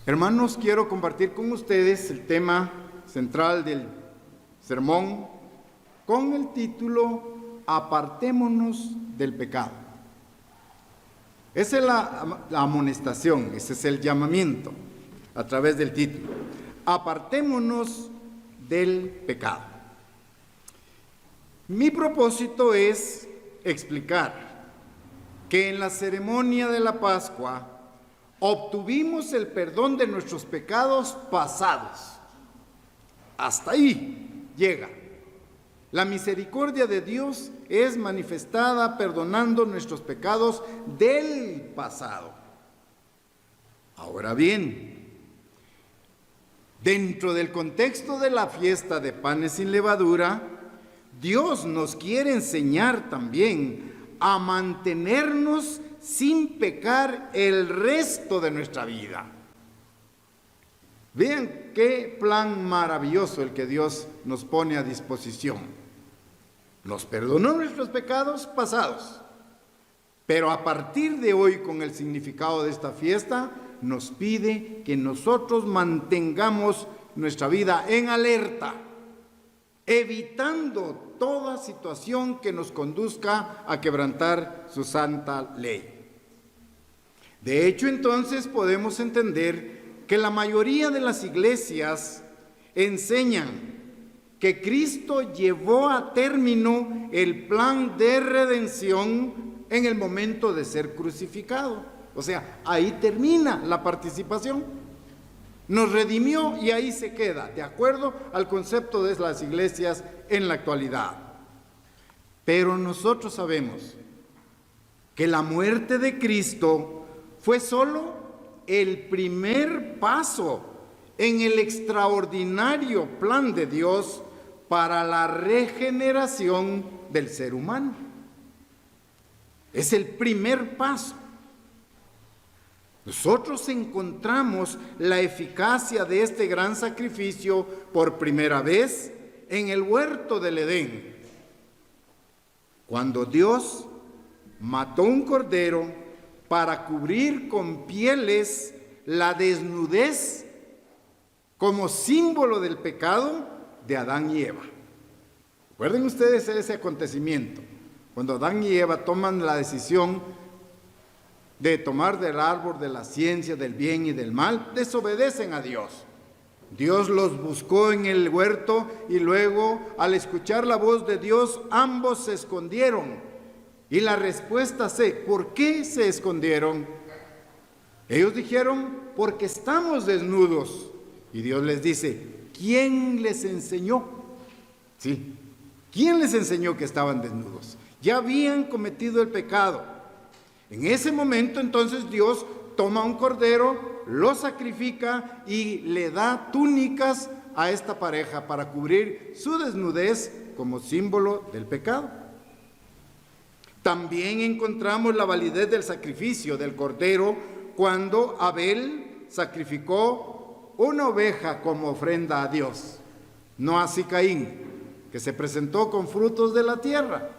Hermanos, quiero compartir con ustedes el tema central del sermón con el título Apartémonos del pecado. Esa es la amonestación, ese es el llamamiento a través del título. Apartémonos del pecado. Mi propósito es explicar que en la ceremonia de la Pascua obtuvimos el perdón de nuestros pecados pasados. Hasta ahí llega. La misericordia de Dios es manifestada perdonando nuestros pecados del pasado. Ahora bien, dentro del contexto de la fiesta de panes sin levadura, Dios nos quiere enseñar también a mantenernos sin pecar el resto de nuestra vida. Vean qué plan maravilloso el que Dios nos pone a disposición. Nos perdonó nuestros pecados pasados, pero a partir de hoy, con el significado de esta fiesta, nos pide que nosotros mantengamos nuestra vida en alerta, evitando toda situación que nos conduzca a quebrantar su santa ley. De hecho, entonces podemos entender que la mayoría de las iglesias enseñan que Cristo llevó a término el plan de redención en el momento de ser crucificado. O sea, ahí termina la participación. Nos redimió y ahí se queda, de acuerdo al concepto de las iglesias en la actualidad. Pero nosotros sabemos que la muerte de Cristo fue solo el primer paso en el extraordinario plan de Dios para la regeneración del ser humano. Es el primer paso. Nosotros encontramos la eficacia de este gran sacrificio por primera vez en el huerto del Edén, cuando Dios mató un cordero para cubrir con pieles la desnudez como símbolo del pecado de Adán y Eva. Recuerden ustedes ese acontecimiento, cuando Adán y Eva toman la decisión de tomar del árbol de la ciencia del bien y del mal, desobedecen a Dios. Dios los buscó en el huerto y luego, al escuchar la voz de Dios, ambos se escondieron. Y la respuesta es, ¿por qué se escondieron? Ellos dijeron, porque estamos desnudos. Y Dios les dice, ¿quién les enseñó? Sí, ¿quién les enseñó que estaban desnudos? Ya habían cometido el pecado. En ese momento, entonces, Dios toma un cordero, lo sacrifica y le da túnicas a esta pareja para cubrir su desnudez como símbolo del pecado. También encontramos la validez del sacrificio del cordero cuando Abel sacrificó una oveja como ofrenda a Dios, no así Caín, que se presentó con frutos de la tierra.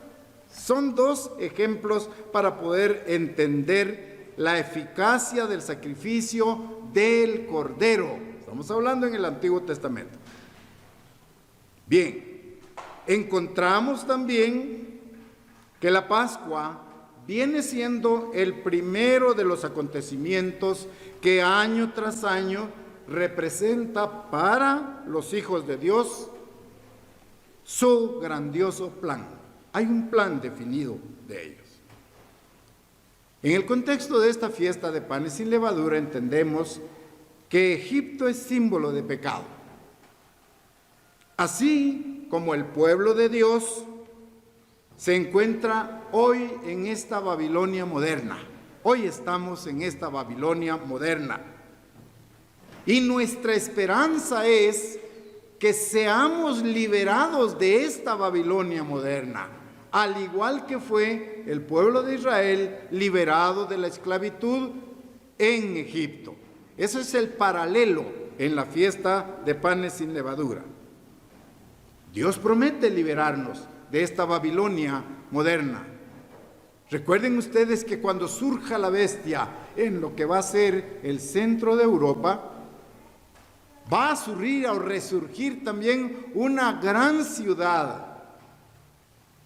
Son dos ejemplos para poder entender la eficacia del sacrificio del cordero. Estamos hablando en el Antiguo Testamento. Bien, encontramos también que la Pascua viene siendo el primero de los acontecimientos que año tras año representa para los hijos de Dios su grandioso plan. Hay un plan definido de ellos. En el contexto de esta fiesta de panes sin levadura entendemos que Egipto es símbolo de pecado. Así como el pueblo de Dios se encuentra hoy en esta Babilonia moderna. Hoy estamos en esta Babilonia moderna. Y nuestra esperanza es que seamos liberados de esta Babilonia moderna, al igual que fue el pueblo de Israel liberado de la esclavitud en Egipto. Ese es el paralelo en la fiesta de panes sin levadura. Dios promete liberarnos de esta Babilonia moderna. Recuerden ustedes que cuando surja la bestia en lo que va a ser el centro de Europa, Va a surgir o resurgir también una gran ciudad.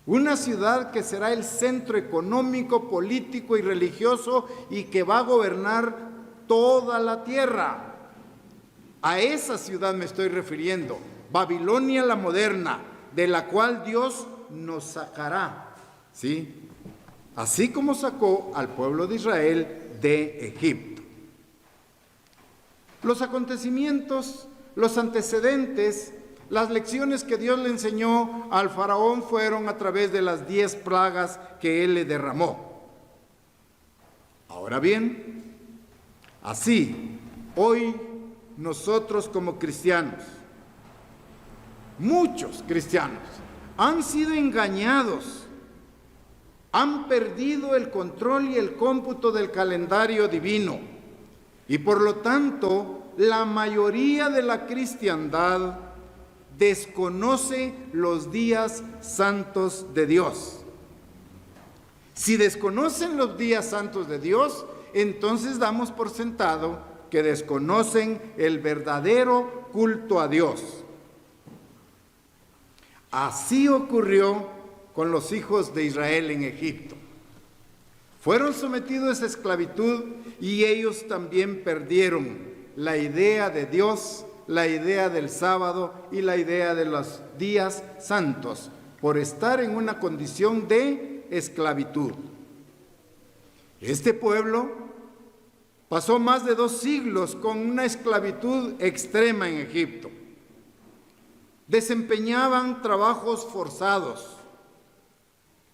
Una ciudad que será el centro económico, político y religioso y que va a gobernar toda la tierra. A esa ciudad me estoy refiriendo, Babilonia la moderna, de la cual Dios nos sacará, ¿sí? Así como sacó al pueblo de Israel de Egipto. Los acontecimientos, los antecedentes, las lecciones que Dios le enseñó al faraón fueron a través de las 10 plagas que él le derramó. Ahora bien, así, hoy nosotros como cristianos, muchos cristianos, han sido engañados, han perdido el control y el cómputo del calendario divino, y por lo tanto, la mayoría de la cristiandad desconoce los días santos de Dios. Si desconocen los días santos de Dios, entonces damos por sentado que desconocen el verdadero culto a Dios. Así ocurrió con los hijos de Israel en Egipto. Fueron sometidos a esclavitud y ellos también perdieron la idea de Dios, la idea del sábado y la idea de los días santos por estar en una condición de esclavitud. Este pueblo pasó más de 2 siglos con una esclavitud extrema en Egipto. Desempeñaban trabajos forzados,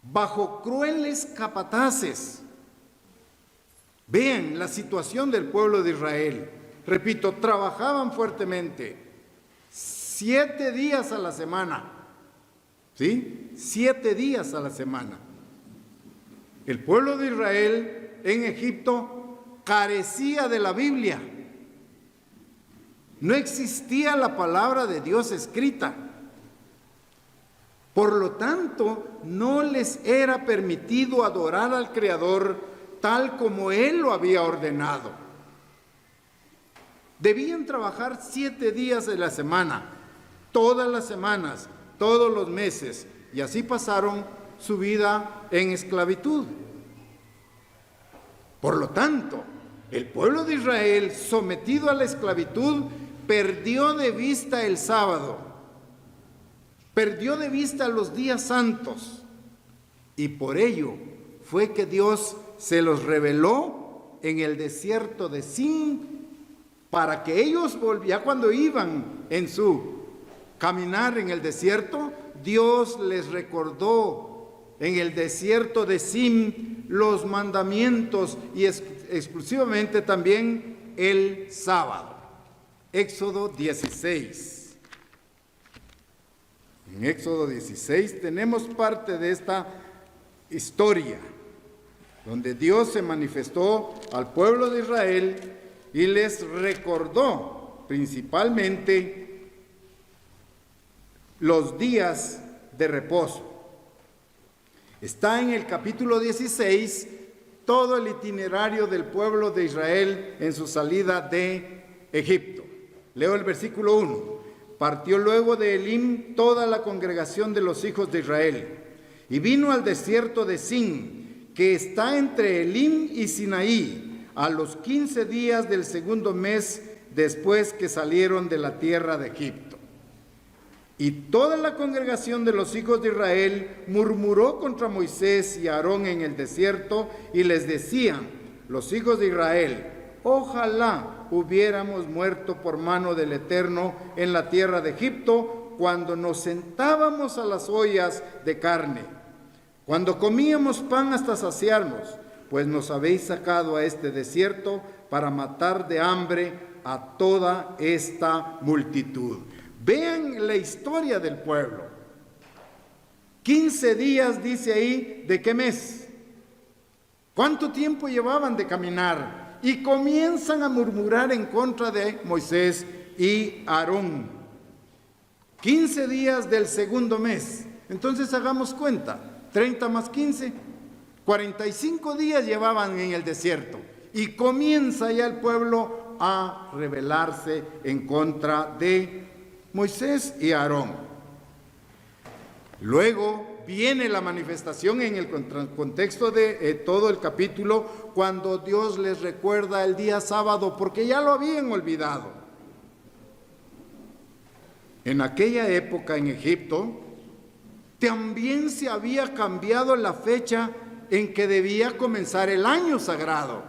bajo crueles capataces. Vean la situación del pueblo de Israel. Repito, trabajaban fuertemente, 7 días a la semana, ¿sí? 7 días a la semana. El pueblo de Israel en Egipto carecía de la Biblia. No existía la palabra de Dios escrita. Por lo tanto, no les era permitido adorar al Creador tal como Él lo había ordenado. Debían trabajar 7 días de la semana, todas las semanas, todos los meses, y así pasaron su vida en esclavitud. Por lo tanto, el pueblo de Israel, sometido a la esclavitud, perdió de vista el sábado, perdió de vista los días santos, y por ello fue que Dios se los reveló en el desierto de Sin, para que ellos ya cuando iban en su caminar en el desierto, Dios les recordó en el desierto de Sin los mandamientos y exclusivamente también el sábado. Éxodo 16. En Éxodo 16 tenemos parte de esta historia, donde Dios se manifestó al pueblo de Israel y les recordó principalmente los días de reposo. Está en el capítulo 16 todo el itinerario del pueblo de Israel en su salida de Egipto. Leo el versículo 1. Partió luego de Elim toda la congregación de los hijos de Israel y vino al desierto de Sin, que está entre Elim y Sinaí, a los 15 días del segundo mes después que salieron de la tierra de Egipto. Y toda la congregación de los hijos de Israel murmuró contra Moisés y Aarón en el desierto y les decían, los hijos de Israel, ojalá hubiéramos muerto por mano del Eterno en la tierra de Egipto cuando nos sentábamos a las ollas de carne, cuando comíamos pan hasta saciarnos, pues nos habéis sacado a este desierto para matar de hambre a toda esta multitud. Vean la historia del pueblo. 15 días dice ahí, ¿de qué mes? ¿Cuánto tiempo llevaban de caminar? Y comienzan a murmurar en contra de Moisés y Aarón. 15 días del segundo mes. Entonces hagamos cuenta, 30 más 15, 45 días llevaban en el desierto. Y comienza ya el pueblo a rebelarse en contra de Moisés y Aarón. Luego viene la manifestación en el contexto de todo el capítulo, cuando Dios les recuerda el día sábado, porque ya lo habían olvidado. En aquella época en Egipto, también se había cambiado la fecha en que debía comenzar el año sagrado.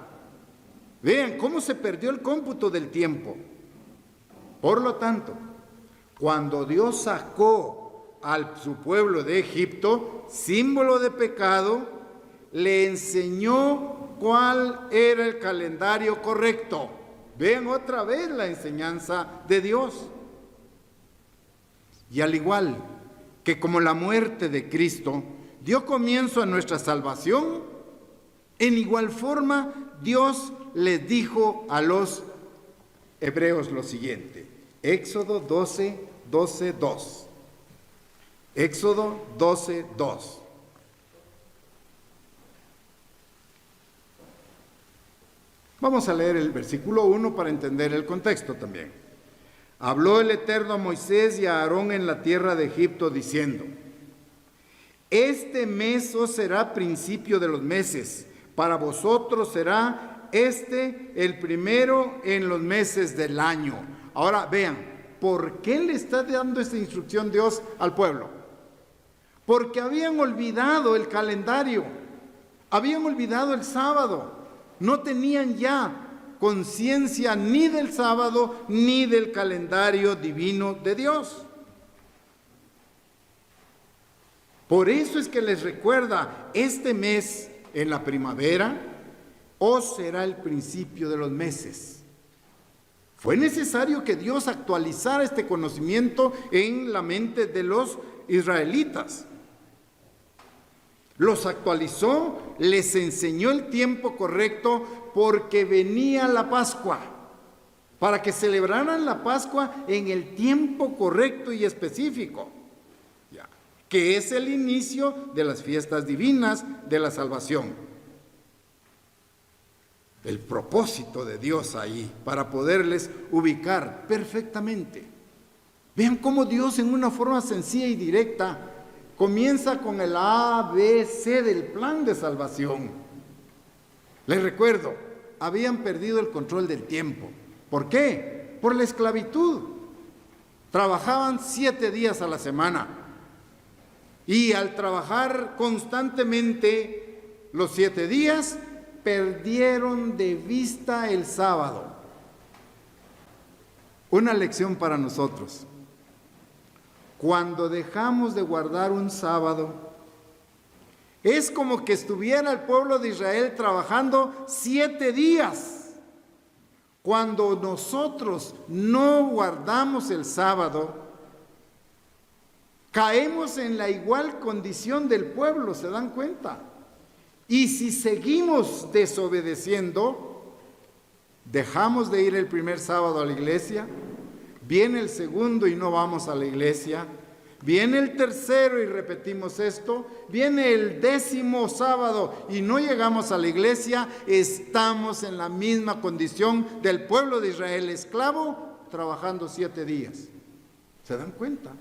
Vean cómo se perdió el cómputo del tiempo. Por lo tanto, cuando Dios sacó a su pueblo de Egipto, símbolo de pecado, le enseñó cuál era el calendario correcto. Vean otra vez la enseñanza de Dios. Y al igual que como la muerte de Cristo dio comienzo a nuestra salvación, en igual forma Dios les dijo a los hebreos lo siguiente. Éxodo 12, 2. Éxodo 12, 2. Vamos a leer el versículo 1 para entender el contexto también. Habló el Eterno a Moisés y a Aarón en la tierra de Egipto, diciendo: este mes os será principio de los meses, para vosotros será el primero en los meses del año. Ahora vean, ¿por qué le está dando esta instrucción Dios al pueblo? Porque habían olvidado el calendario, habían olvidado el sábado, no tenían ya conciencia ni del sábado ni del calendario divino de Dios. Por eso es que les recuerda, este mes en la primavera os será el principio de los meses. Fue necesario que Dios actualizara este conocimiento en la mente de los israelitas. Los actualizó, les enseñó el tiempo correcto, porque venía la Pascua, para que celebraran la Pascua en el tiempo correcto y específico, que es el inicio de las fiestas divinas de la salvación. El propósito de Dios ahí, para poderles ubicar perfectamente. Vean cómo Dios, en una forma sencilla y directa, comienza con el A, B, C del plan de salvación. Les recuerdo, habían perdido el control del tiempo. ¿Por qué? Por la esclavitud. Trabajaban 7 días a la semana. Y al trabajar constantemente los 7 días, perdieron de vista el sábado. Una lección para nosotros. Cuando dejamos de guardar un sábado, es como que estuviera el pueblo de Israel trabajando 7 días. Cuando nosotros no guardamos el sábado, caemos en la igual condición del pueblo, ¿se dan cuenta? Y si seguimos desobedeciendo, dejamos de ir el primer sábado a la iglesia, viene el segundo y no vamos a la iglesia, viene el tercero y repetimos esto, viene el 10º sábado y no llegamos a la iglesia, estamos en la misma condición del pueblo de Israel esclavo, trabajando 7 días. ¿Se dan cuenta?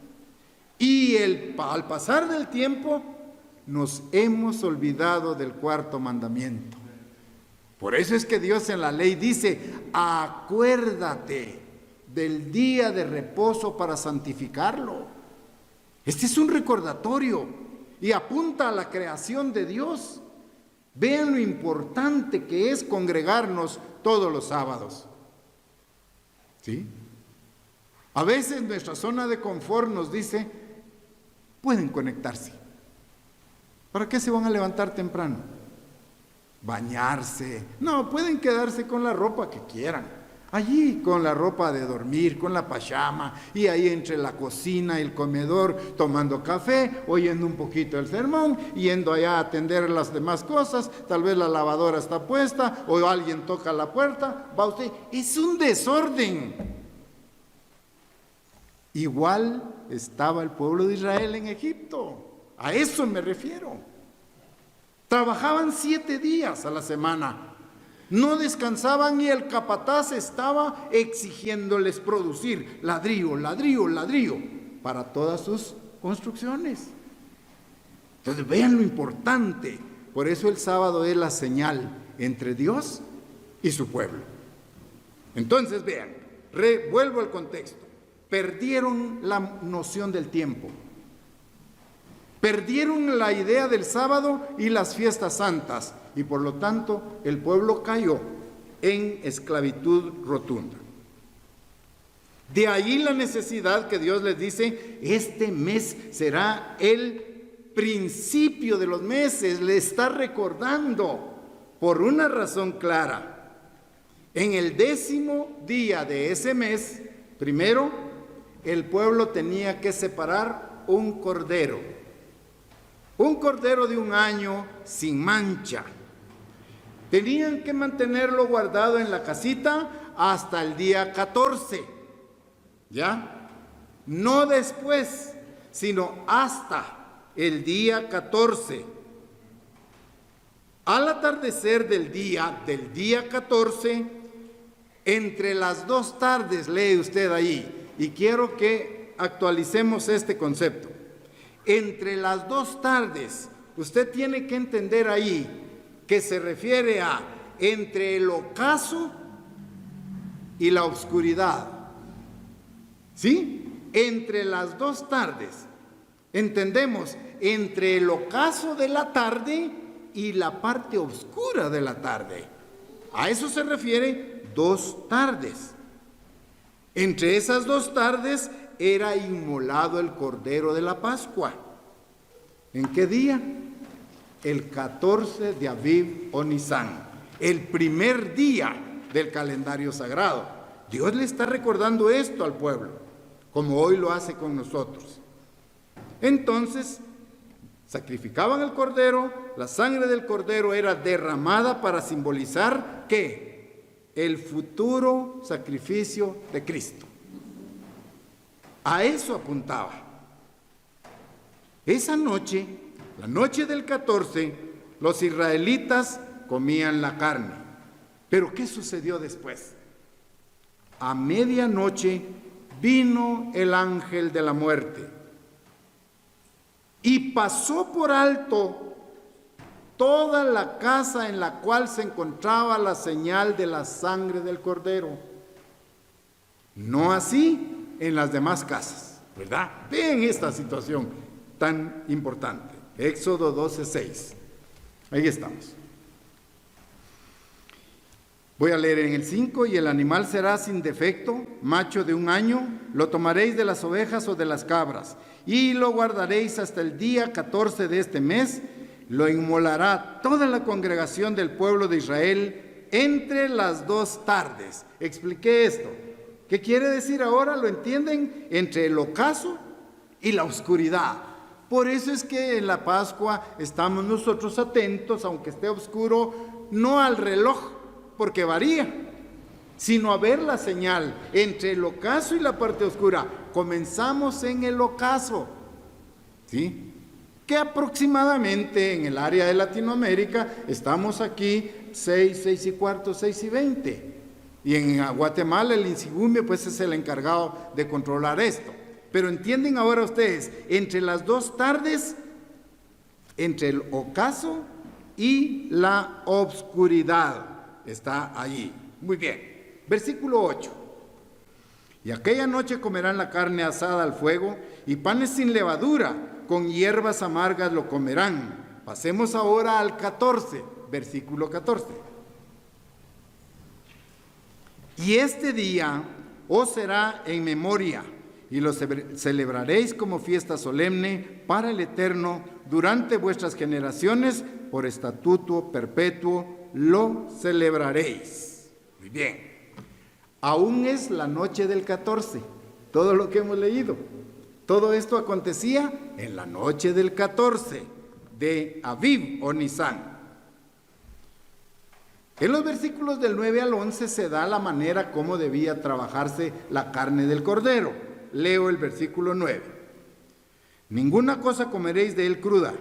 Y al pasar del tiempo, nos hemos olvidado del 4º mandamiento. Por eso es que Dios en la ley dice: acuérdate del día de reposo para santificarlo. Este es un recordatorio y apunta a la creación de Dios. Vean lo importante que es congregarnos todos los sábados. ¿Sí? A veces nuestra zona de confort nos dice: pueden conectarse. ¿Para qué se van a levantar temprano? Bañarse. No, pueden quedarse con la ropa que quieran. Allí con la ropa de dormir, con la pachama, y ahí entre la cocina y el comedor, tomando café, oyendo un poquito el sermón, yendo allá a atender las demás cosas. Tal vez la lavadora está puesta, o alguien toca la puerta, va usted. Es un desorden. Igual estaba el pueblo de Israel en Egipto. A eso me refiero. Trabajaban 7 días a la semana. No descansaban y el capataz estaba exigiéndoles producir ladrillo, ladrillo, ladrillo para todas sus construcciones. Entonces vean lo importante. Por eso el sábado es la señal entre Dios y su pueblo. Entonces vean, vuelvo al contexto. Perdieron la noción del tiempo. Perdieron la idea del sábado y las fiestas santas. Y por lo tanto el pueblo cayó en esclavitud rotunda. De ahí la necesidad que Dios les dice, este mes será el principio de los meses. Le está recordando por una razón clara. En el 10º día de ese mes, primero, el pueblo tenía que separar un cordero de 1 año sin mancha. Tenían que mantenerlo guardado en la casita hasta el día 14, ¿ya? No después, sino hasta el día 14. Al atardecer del día 14, entre las 2 tardes, lee usted ahí, y quiero que actualicemos este concepto. Entre las 2 tardes, usted tiene que entender ahí que se refiere a entre el ocaso y la oscuridad. ¿Sí? Entre las 2 tardes. Entendemos, entre el ocaso de la tarde y la parte oscura de la tarde. A eso se refiere 2 tardes. Entre esas 2 tardes era inmolado el Cordero de la Pascua. ¿En qué día? El 14 de Aviv o Nisan, el primer día del calendario sagrado. Dios le está recordando esto al pueblo, como hoy lo hace con nosotros. Entonces, sacrificaban el cordero, la sangre del cordero era derramada para simbolizar ¿qué? El futuro sacrificio de Cristo. A eso apuntaba. Esa noche, la noche del 14, los israelitas comían la carne. Pero ¿qué sucedió después? A medianoche vino el ángel de la muerte y pasó por alto toda la casa en la cual se encontraba la señal de la sangre del cordero. No así en las demás casas, ¿verdad? Vean esta situación tan importante. Éxodo 12:6. Ahí estamos. Voy a leer en el 5. Y el animal será sin defecto, macho de 1 año, lo tomaréis de las ovejas o de las cabras, y lo guardaréis hasta el día 14 de este mes, lo inmolará toda la congregación del pueblo de Israel entre las 2 tardes. Expliqué esto. ¿Qué quiere decir ahora? ¿Lo entienden? Entre el ocaso y la oscuridad. Por eso es que en la Pascua estamos nosotros atentos, aunque esté oscuro, no al reloj, porque varía, sino a ver la señal entre el ocaso y la parte oscura. Comenzamos en el ocaso, ¿sí? Que aproximadamente en el área de Latinoamérica estamos aquí 6:15, 6:20. Y en Guatemala el INSIGUME pues es el encargado de controlar esto. Pero entienden ahora ustedes, entre las 2 tardes, entre el ocaso y la obscuridad, está allí. Muy bien. Versículo 8. Y aquella noche comerán la carne asada al fuego y panes sin levadura, con hierbas amargas lo comerán. Pasemos ahora al 14, versículo 14. Y este día os será en memoria, y lo celebraréis como fiesta solemne para el Eterno durante vuestras generaciones, por estatuto perpetuo lo celebraréis. Muy bien. Aún es la noche del 14, todo lo que hemos leído. Todo esto acontecía en la noche del 14 de Aviv o Nisan. En los versículos del 9 al 11 se da la manera como debía trabajarse la carne del cordero. Leo el versículo 9. Ninguna cosa comeréis de él cruda,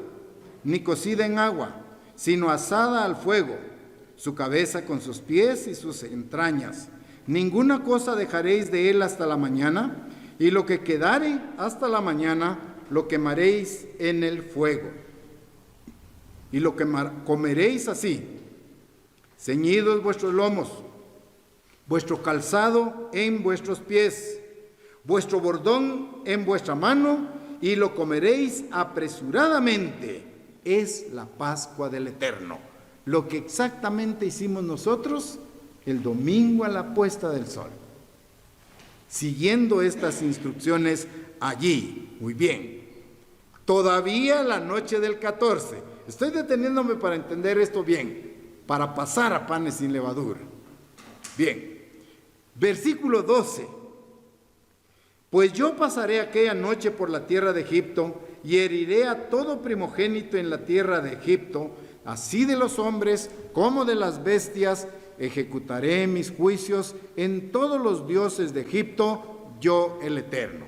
ni cocida en agua, sino asada al fuego, su cabeza con sus pies y sus entrañas. Ninguna cosa dejaréis de él hasta la mañana, y lo que quedare hasta la mañana lo quemaréis en el fuego. Y lo que comeréis así: ceñidos vuestros lomos, vuestro calzado en vuestros pies, vuestro bordón en vuestra mano, y lo comeréis apresuradamente. Es la Pascua del Eterno. Lo que exactamente hicimos nosotros el domingo a la puesta del sol, siguiendo estas instrucciones allí. Muy bien. Todavía la noche del 14. Estoy deteniéndome para entender esto bien, para pasar a panes sin levadura. Bien. Versículo 12. Pues yo pasaré aquella noche por la tierra de Egipto y heriré a todo primogénito en la tierra de Egipto, así de los hombres como de las bestias. Ejecutaré mis juicios en todos los dioses de Egipto, yo el Eterno.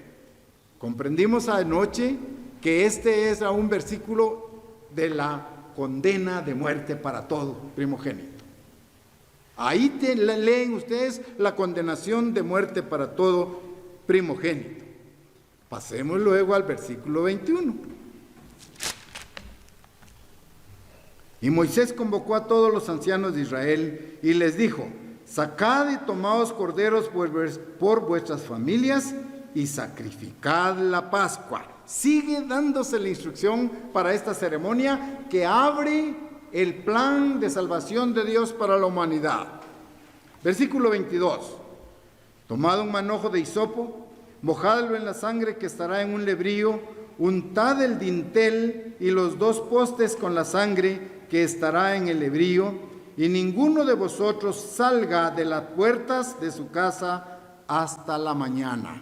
Comprendimos anoche que este es un versículo de la condena de muerte para todo primogénito. Ahí leen ustedes la condenación de muerte para todo primogénito. Pasemos luego al versículo 21. Y Moisés convocó a todos los ancianos de Israel y les dijo: sacad y tomaos corderos por vuestras familias y sacrificad la Pascua. Sigue dándose la instrucción para esta ceremonia que abre el plan de salvación de Dios para la humanidad. Versículo 22. Tomad un manojo de hisopo, mojadlo en la sangre que estará en un lebrillo, untad el dintel y los 2 postes con la sangre que estará en el lebrillo, y ninguno de vosotros salga de las puertas de su casa hasta la mañana.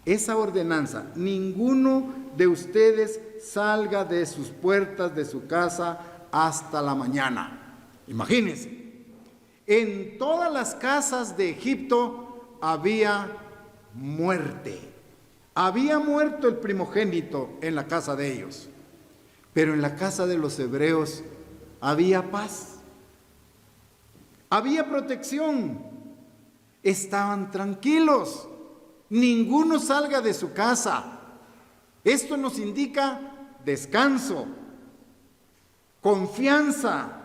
Esa ordenanza: ninguno de ustedes salga de sus puertas de su casa hasta la mañana. Imagínense, en todas las casas de Egipto había muerte. Había muerto el primogénito en la casa de ellos, pero en la casa de los hebreos había paz, había protección, estaban tranquilos. Ninguno salga de su casa. Esto nos indica descanso, confianza.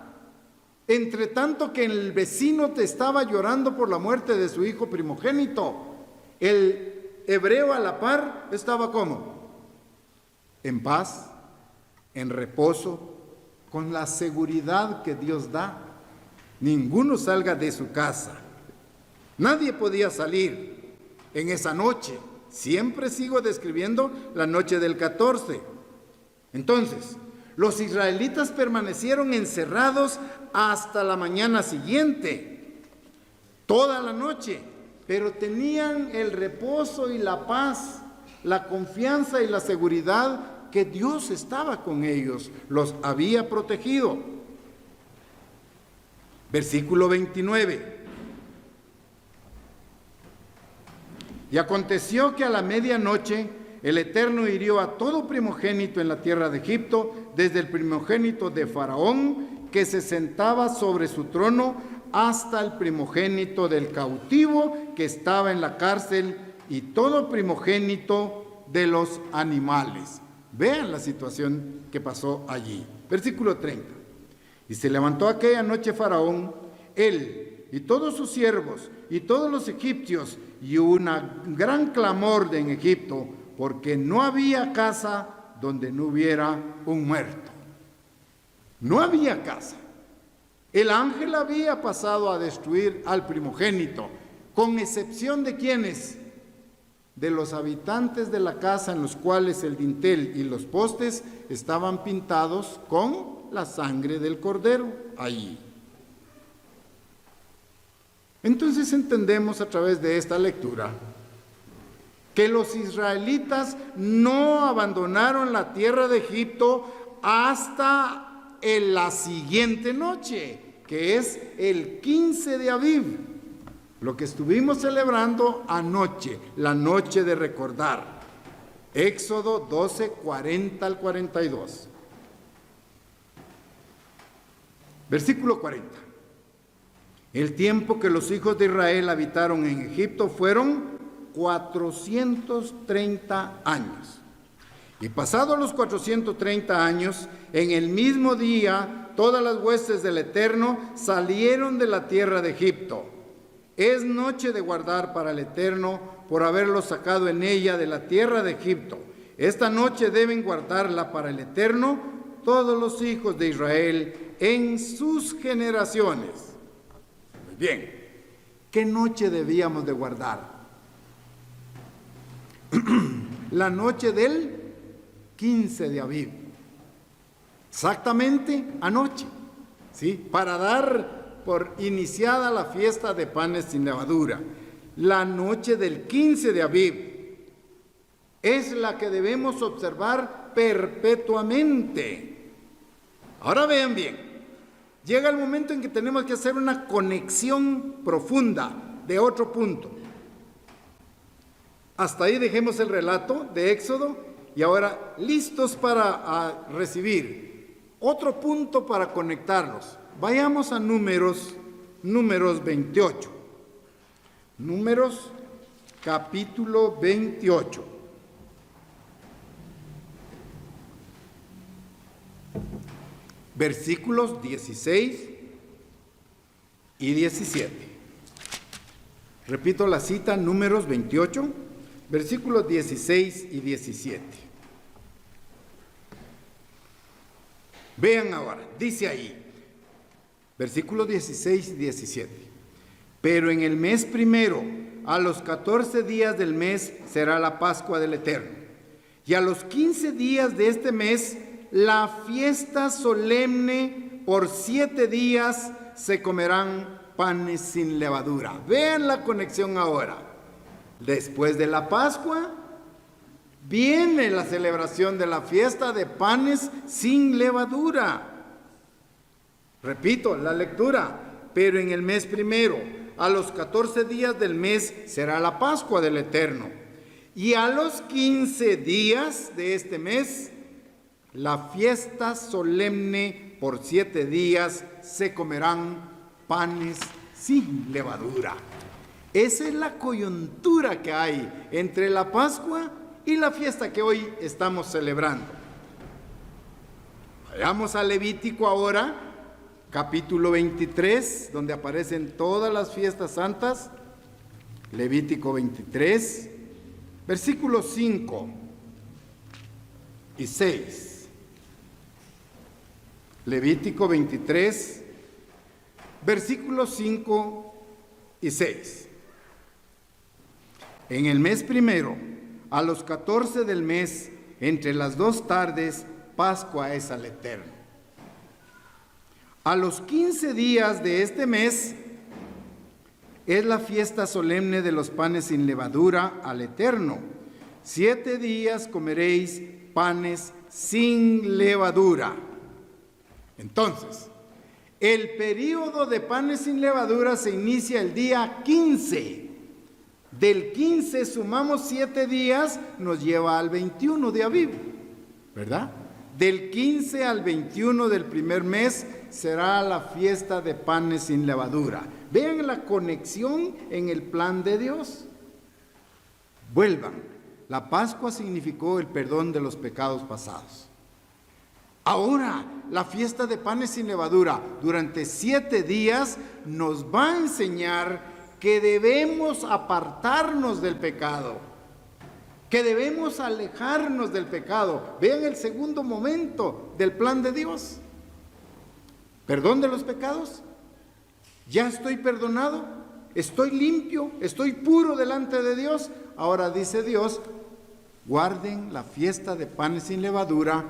Entre tanto que el vecino te estaba llorando por la muerte de su hijo primogénito, el hebreo a la par estaba ¿cómo? En paz, en reposo, con la seguridad que Dios da. Ninguno salga de su casa. Nadie podía salir en esa noche. Siempre sigo describiendo la noche del 14. Entonces, los israelitas permanecieron encerrados hasta la mañana siguiente, toda la noche, pero tenían el reposo y la paz, la confianza y la seguridad que Dios estaba con ellos, los había protegido. Versículo 29. Y aconteció que a la medianoche el Eterno hirió a todo primogénito en la tierra de Egipto, desde el primogénito de Faraón, que se sentaba sobre su trono, hasta el primogénito del cautivo que estaba en la cárcel, y todo primogénito de los animales. Vean la situación que pasó allí. Versículo 30. Y se levantó aquella noche Faraón, él y todos sus siervos y todos los egipcios, y un gran clamor en Egipto, porque no había casa donde no hubiera un muerto. No había casa. El ángel había pasado a destruir al primogénito, con excepción de ¿quiénes? De los habitantes de la casa, en los cuales el dintel y los postes estaban pintados con la sangre del cordero allí. Entonces entendemos a través de esta lectura que los israelitas no abandonaron la tierra de Egipto hasta la siguiente noche, que es el 15 de Aviv, lo que estuvimos celebrando anoche, la noche de recordar. Éxodo 12, 40 al 42. Versículo 40. El tiempo que los hijos de Israel habitaron en Egipto fueron 430 años. Y pasados los 430 años, en el mismo día, todas las huestes del Eterno salieron de la tierra de Egipto. Es noche de guardar para el Eterno por haberlos sacado en ella de la tierra de Egipto. Esta noche deben guardarla para el Eterno todos los hijos de Israel en sus generaciones. Muy bien, ¿qué noche debíamos de guardar? La noche del 15 de Aviv, exactamente anoche, ¿sí? Para dar por iniciada la fiesta de panes sin levadura. La noche del 15 de Aviv es la que debemos observar perpetuamente. Ahora vean bien, llega el momento en que tenemos que hacer una conexión profunda de otro punto. Hasta ahí dejemos el relato de Éxodo y ahora listos para recibir otro punto para conectarlos. Vayamos a Números 28. Números capítulo 28. Versículos 16 y 17. Repito la cita, Números 28. Versículos 16 y 17. Vean ahora, dice ahí, versículos 16 y 17. Pero en el mes primero, a los 14 días del mes, será la Pascua del Eterno. Y a los 15 días de este mes, la fiesta solemne, por 7 días se comerán panes sin levadura. Vean la conexión ahora. Después de la Pascua, viene la celebración de la fiesta de panes sin levadura. Repito, la lectura. Pero en el mes primero, a los 14 días del mes, será la Pascua del Eterno. Y a los 15 días de este mes, la fiesta solemne, por 7 días se comerán panes sin levadura. Esa es la coyuntura que hay entre la Pascua y la fiesta que hoy estamos celebrando. Vayamos a Levítico ahora, capítulo 23, donde aparecen todas las fiestas santas. Levítico 23, versículos 5 y 6. Levítico 23, versículos 5 y 6. En el mes primero, a los 14 del mes, entre las 2 tardes, Pascua es al Eterno. A los 15 días de este mes, es la fiesta solemne de los panes sin levadura al Eterno. 7 días comeréis panes sin levadura. Entonces, el período de panes sin levadura se inicia el día 15. Del 15 sumamos 7 días, nos lleva al 21 de Aviv, ¿verdad? Del 15 al 21 del primer mes será la fiesta de panes sin levadura. Vean la conexión en el plan de Dios. Vuelvan. La Pascua significó el perdón de los pecados pasados. Ahora, la fiesta de panes sin levadura durante 7 días nos va a enseñar que debemos apartarnos del pecado, que debemos alejarnos del pecado. Vean el segundo momento del plan de Dios. Perdón de los pecados. Ya estoy perdonado, estoy limpio, estoy puro delante de Dios. Ahora dice Dios, guarden la fiesta de panes sin levadura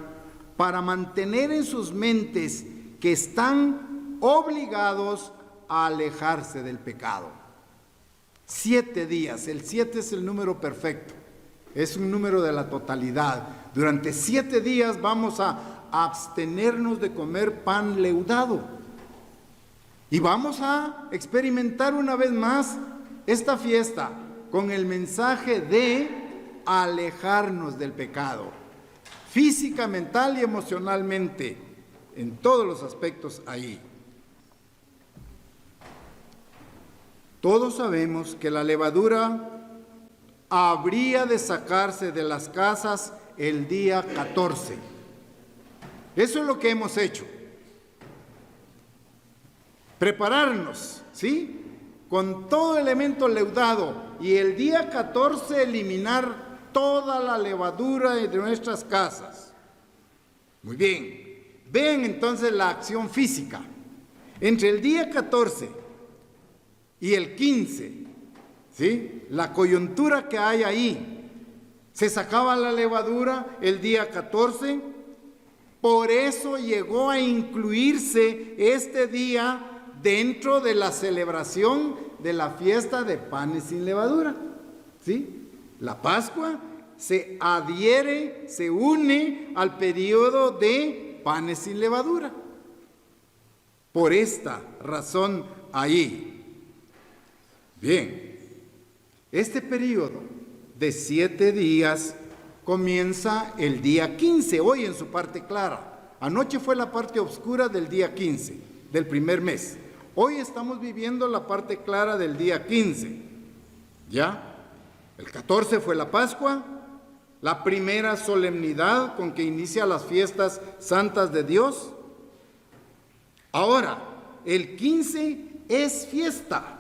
para mantener en sus mentes que están obligados a alejarse del pecado. 7 días, el 7 es el número perfecto, es un número de la totalidad. Durante 7 días vamos a abstenernos de comer pan leudado y vamos a experimentar una vez más esta fiesta con el mensaje de alejarnos del pecado, física, mental y emocionalmente, en todos los aspectos ahí. Todos sabemos que la levadura habría de sacarse de las casas el día 14. Eso es lo que hemos hecho. Prepararnos, ¿sí? Con todo elemento leudado, y el día 14 eliminar toda la levadura de nuestras casas. Muy bien. Vean entonces la acción física. Entre el día 14 y el 15, ¿sí? La coyuntura que hay ahí, se sacaba la levadura el día 14, por eso llegó a incluirse este día dentro de la celebración de la fiesta de panes sin levadura, ¿sí? La Pascua se adhiere, se une al periodo de panes sin levadura. Por esta razón ahí. Bien, este periodo de 7 días comienza el día 15, hoy en su parte clara. Anoche fue la parte oscura del día 15, del primer mes. Hoy estamos viviendo la parte clara del día 15, ¿ya? El 14 fue la Pascua, la primera solemnidad con que inicia las fiestas santas de Dios. Ahora, el 15 es fiesta.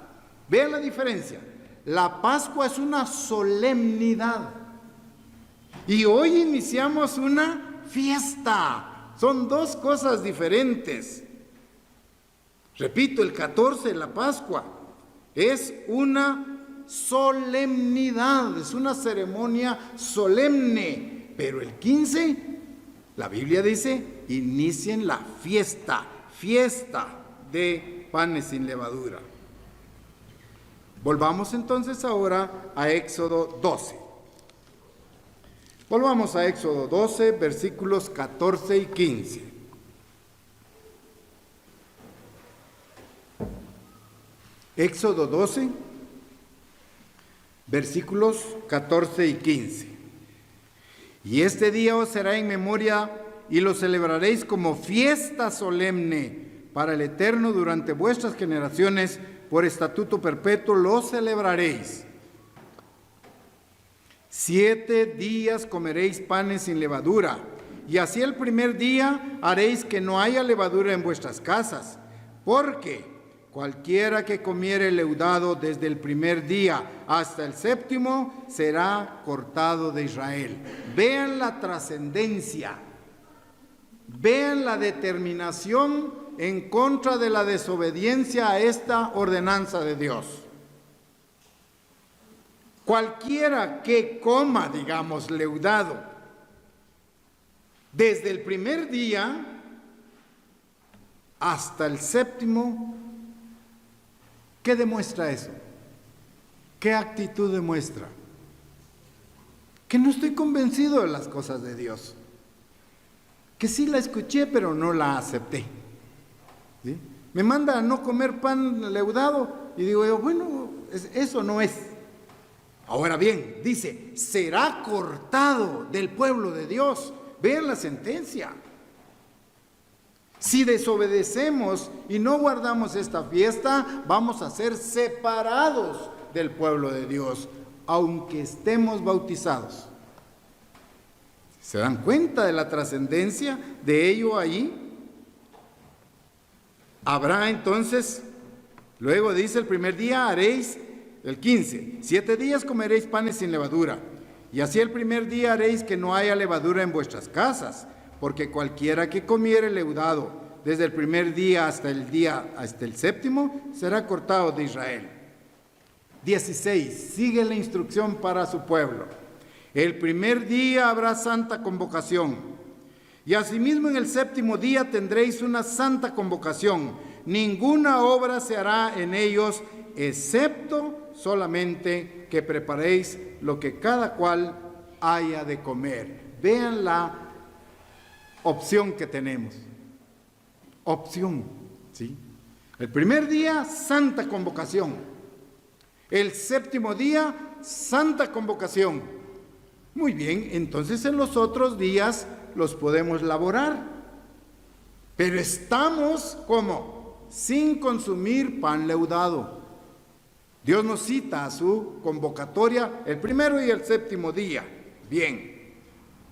Vean la diferencia. La Pascua es una solemnidad y hoy iniciamos una fiesta. Son dos cosas diferentes. Repito, el 14, la Pascua, es una solemnidad, es una ceremonia solemne. Pero el 15, la Biblia dice, inicien la fiesta de panes sin levadura. Volvamos entonces ahora a Éxodo 12. Volvamos a Éxodo 12, versículos 14 y 15. Éxodo 12, versículos 14 y 15. Y este día os será en memoria y lo celebraréis como fiesta solemne para el Eterno durante vuestras generaciones, por estatuto perpetuo lo celebraréis. 7 días comeréis panes sin levadura, y así el primer día haréis que no haya levadura en vuestras casas, porque cualquiera que comiere leudado desde el primer día hasta el 7º será cortado de Israel. Vean la trascendencia, vean la determinación en contra de la desobediencia a esta ordenanza de Dios. Cualquiera que coma, digamos, leudado desde el primer día hasta el 7º, ¿qué demuestra eso? ¿Qué actitud demuestra? Que no estoy convencido de las cosas de Dios. Que sí la escuché, pero no la acepté. ¿Sí? Me manda a no comer pan leudado y digo yo, bueno, eso no es. Ahora bien, dice, será cortado del pueblo de Dios. Vean la sentencia. Si desobedecemos y no guardamos esta fiesta, vamos a ser separados del pueblo de Dios, aunque estemos bautizados. ¿Se dan cuenta de la trascendencia de ello ahí? Habrá entonces, luego dice el primer día haréis, el 15, 7 días comeréis panes sin levadura, y así el primer día haréis que no haya levadura en vuestras casas, porque cualquiera que comiere leudado desde el primer día hasta el 7º será cortado de Israel. 16, sigue la instrucción para su pueblo. El primer día habrá santa convocación, y asimismo en el 7º día tendréis una santa convocación. Ninguna obra se hará en ellos, excepto solamente que preparéis lo que cada cual haya de comer. Vean la opción que tenemos. Opción, ¿sí? El primer día, santa convocación. El 7º día, santa convocación. Muy bien, entonces en los otros días los podemos laborar. Pero estamos, ¿cómo? Sin consumir pan leudado. Dios nos cita a su convocatoria el primero y el séptimo día. Bien,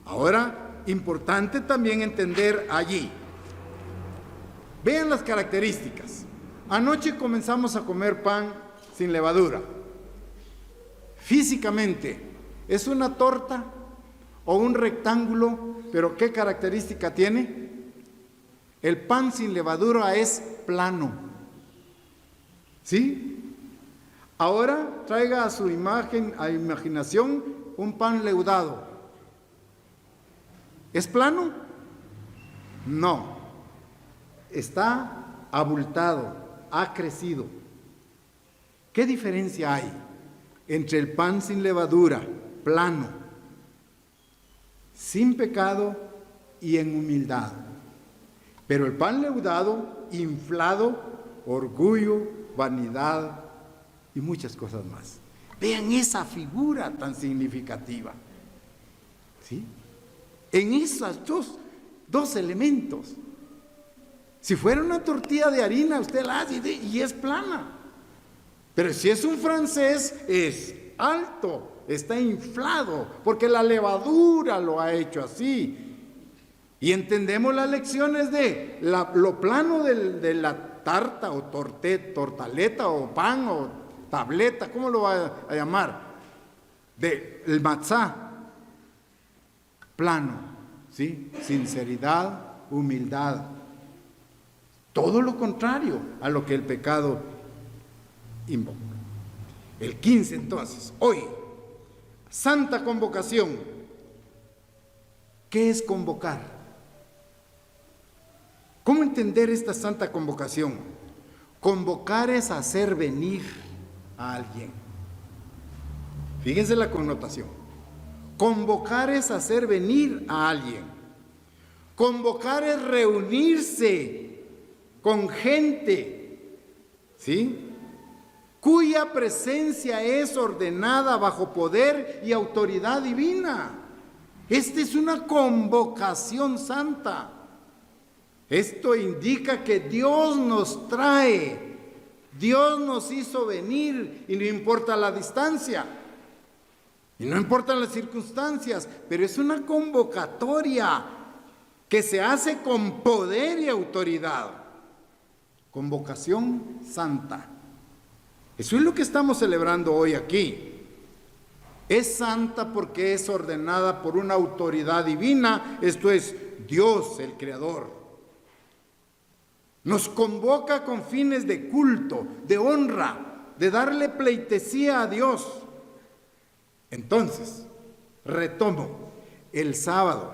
ahora importante también entender allí. Vean las características. Anoche comenzamos a comer pan sin levadura. Físicamente, ¿es una torta o un rectángulo? ¿Pero qué característica tiene? El pan sin levadura es plano. ¿Sí? Ahora traiga a su imaginación un pan leudado. ¿Es plano? No. Está abultado, ha crecido. ¿Qué diferencia hay entre el pan sin levadura, plano, sin pecado y en humildad? Pero el pan leudado, inflado, orgullo, vanidad y muchas cosas más. Vean esa figura tan significativa. ¿Sí? En esos dos elementos. Si fuera una tortilla de harina, usted la hace y es plana. Pero si es un francés, es alto, está inflado, porque la levadura lo ha hecho así. Y entendemos las lecciones de lo plano de la tarta o tortaleta o pan o tableta, ¿cómo lo va a llamar? El matzá, plano, ¿sí? Sinceridad, humildad. Todo lo contrario a lo que el pecado invoca. El 15 entonces, hoy, santa convocación. ¿Qué es convocar? ¿Cómo entender esta santa convocación? Convocar es hacer venir a alguien. Fíjense la connotación. Convocar es hacer venir a alguien. Convocar es reunirse con gente, ¿sí? Cuya presencia es ordenada bajo poder y autoridad divina. Esta es una convocación santa. Esto indica que Dios nos trae, Dios nos hizo venir y no importa la distancia, y no importan las circunstancias, pero es una convocatoria que se hace con poder y autoridad. Convocación santa. Eso es lo que estamos celebrando hoy aquí. Es santa porque es ordenada por una autoridad divina, esto es Dios el Creador. Nos convoca con fines de culto, de honra, de darle pleitesía a Dios. Entonces, retomo, el sábado,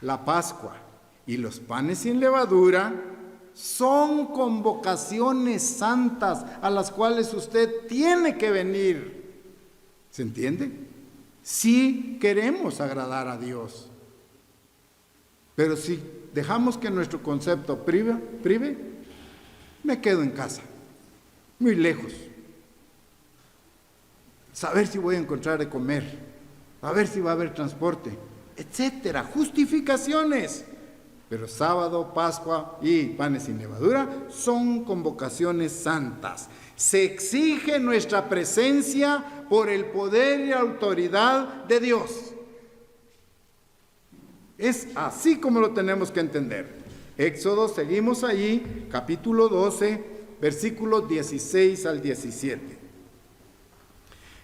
la Pascua y los panes sin levadura son convocaciones santas a las cuales usted tiene que venir. ¿Se entiende? Sí queremos agradar a Dios. Pero si dejamos que nuestro concepto prive, me quedo en casa, muy lejos. Saber si voy a encontrar de comer, a ver si va a haber transporte, etcétera, justificaciones. Pero sábado, Pascua y panes sin levadura son convocaciones santas. Se exige nuestra presencia por el poder y autoridad de Dios. Es así como lo tenemos que entender. Éxodo, seguimos allí, capítulo 12, versículos 16 al 17.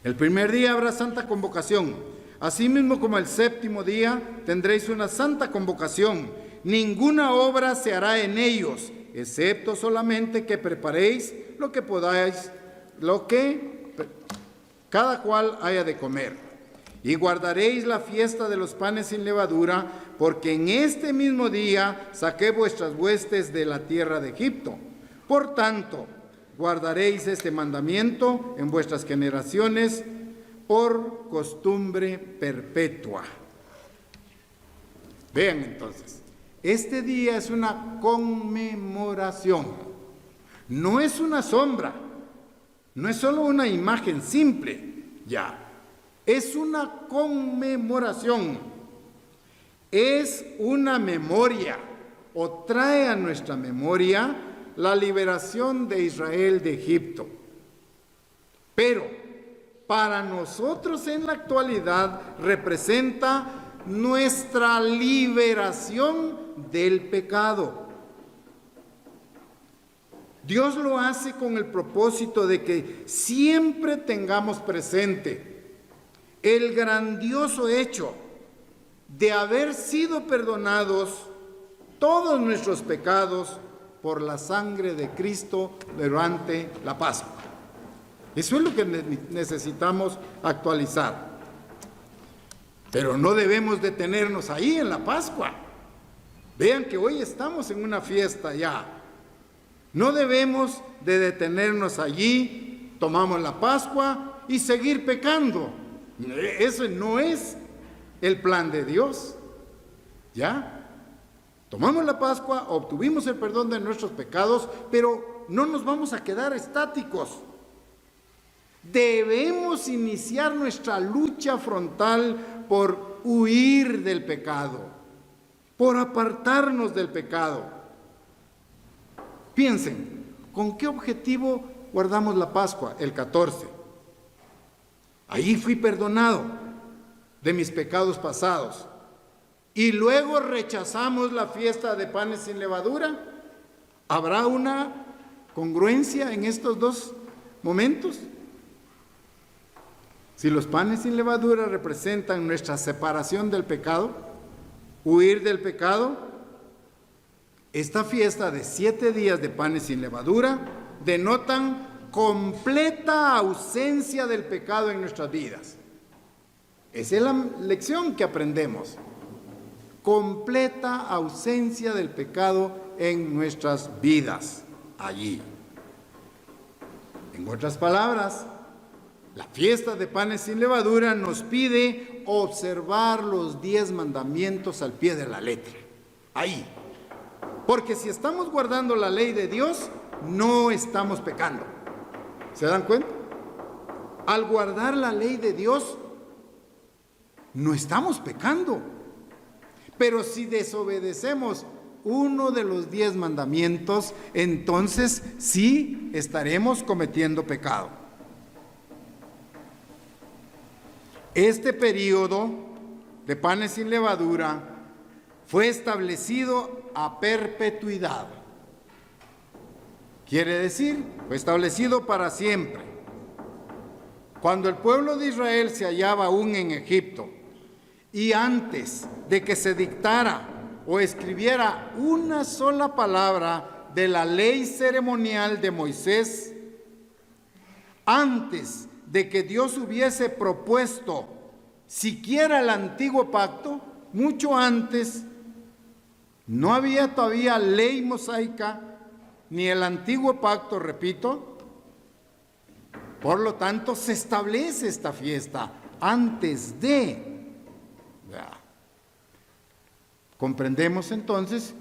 El primer día habrá santa convocación. Asimismo como el séptimo día tendréis una santa convocación. Ninguna obra se hará en ellos, excepto solamente que preparéis lo que podáis, lo que cada cual haya de comer. Y guardaréis la fiesta de los panes sin levadura, porque en este mismo día saqué vuestras huestes de la tierra de Egipto. Por tanto, guardaréis este mandamiento en vuestras generaciones por costumbre perpetua. Vean entonces, este día es una conmemoración, no es una sombra, no es solo una imagen simple, ya. Es una conmemoración, es una memoria, o trae a nuestra memoria la liberación de Israel de Egipto. Pero para nosotros en la actualidad representa nuestra liberación del pecado. Dios lo hace con el propósito de que siempre tengamos presente el grandioso hecho de haber sido perdonados todos nuestros pecados por la sangre de Cristo durante la Pascua. Eso es lo que necesitamos actualizar. Pero no debemos detenernos ahí en la Pascua. Vean que hoy estamos en una fiesta ya. No debemos de detenernos allí, tomamos la Pascua y seguir pecando. Eso no es el plan de Dios. ¿Ya? Tomamos la Pascua, obtuvimos el perdón de nuestros pecados, pero no nos vamos a quedar estáticos. Debemos iniciar nuestra lucha frontal por huir del pecado, por apartarnos del pecado. Piensen, ¿con qué objetivo guardamos la Pascua? El 14. Ahí fui perdonado de mis pecados pasados. Y luego rechazamos la fiesta de panes sin levadura. ¿Habrá una congruencia en estos dos momentos? Si los panes sin levadura representan nuestra separación del pecado, huir del pecado, esta fiesta de 7 días de panes sin levadura denotan completa ausencia del pecado en nuestras vidas. Esa es la lección que aprendemos. Completa ausencia del pecado en nuestras vidas allí. En otras palabras, la fiesta de panes sin levadura nos pide observar los 10 mandamientos al pie de la letra. Ahí. Porque si estamos guardando la ley de Dios, no estamos pecando. ¿Se dan cuenta? Al guardar la ley de Dios, no estamos pecando. Pero si desobedecemos uno de los 10 mandamientos, entonces sí estaremos cometiendo pecado. Este periodo de panes sin levadura fue establecido a perpetuidad. Quiere decir, fue establecido para siempre. Cuando el pueblo de Israel se hallaba aún en Egipto, y antes de que se dictara o escribiera una sola palabra de la ley ceremonial de Moisés, antes de que Dios hubiese propuesto siquiera el antiguo pacto, mucho antes, no había todavía ley mosaica ni el antiguo pacto, repito. Por lo tanto, se establece esta fiesta antes de. Comprendemos entonces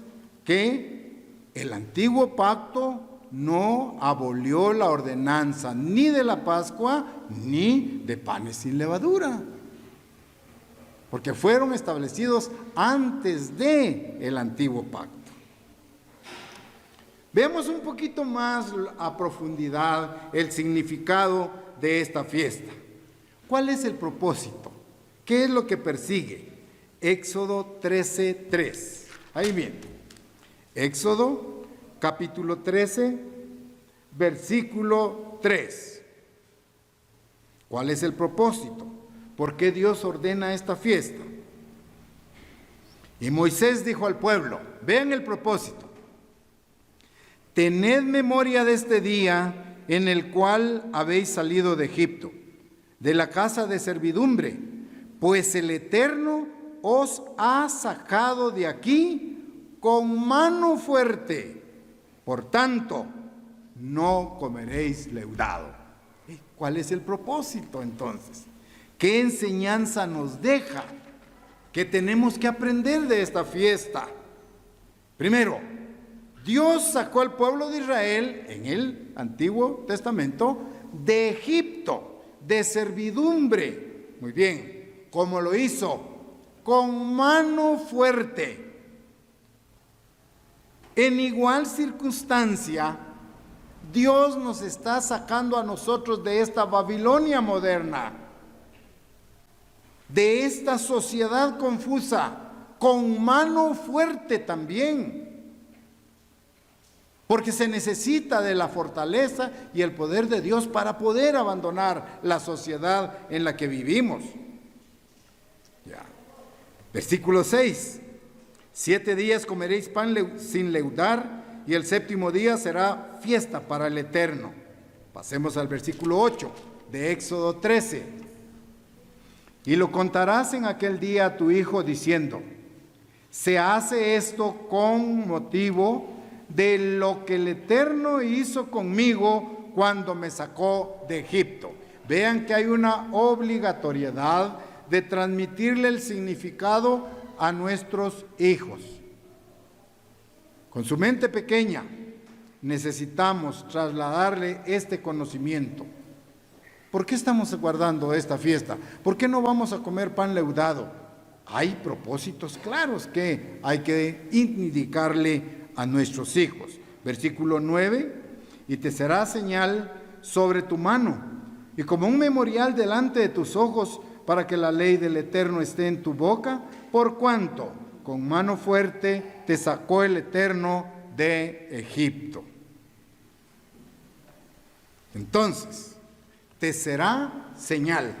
que el antiguo pacto no abolió la ordenanza ni de la Pascua ni de panes sin levadura, porque fueron establecidos antes de el antiguo pacto. Veamos un poquito más a profundidad el significado de esta fiesta. ¿Cuál es el propósito? ¿Qué es lo que persigue? Éxodo 13:3. Ahí viene. Éxodo capítulo 13, versículo 3. ¿Cuál es el propósito? ¿Por qué Dios ordena esta fiesta? Y Moisés dijo al pueblo, vean el propósito: tened memoria de este día en el cual habéis salido de Egipto, de la casa de servidumbre, pues el Eterno os ha sacado de aquí con mano fuerte. Por tanto, no comeréis leudado. ¿Cuál es el propósito entonces? ¿Qué enseñanza nos deja? ¿Qué tenemos que aprender de esta fiesta? Primero, Dios sacó al pueblo de Israel en el Antiguo Testamento de Egipto, de servidumbre. Muy bien, ¿cómo lo hizo? Con mano fuerte. En igual circunstancia, Dios nos está sacando a nosotros de esta Babilonia moderna, de esta sociedad confusa, con mano fuerte también, porque se necesita de la fortaleza y el poder de Dios para poder abandonar la sociedad en la que vivimos. Ya. Versículo 6. 7 días comeréis pan sin leudar, y el séptimo día será fiesta para el Eterno. Pasemos al versículo 8 de Éxodo 13. Y lo contarás en aquel día a tu hijo diciendo: se hace esto con motivo de lo que el Eterno hizo conmigo cuando me sacó de Egipto. Vean que hay una obligatoriedad de transmitirle el significado a nuestros hijos. Con su mente pequeña necesitamos trasladarle este conocimiento. ¿Por qué estamos guardando esta fiesta? ¿Por qué no vamos a comer pan leudado? Hay propósitos claros que hay que indicarle a nuestros hijos. Versículo 9: y te será señal sobre tu mano y como un memorial delante de tus ojos, para que la ley del Eterno esté en tu boca, por cuanto con mano fuerte te sacó el Eterno de Egipto. Entonces, te será señal.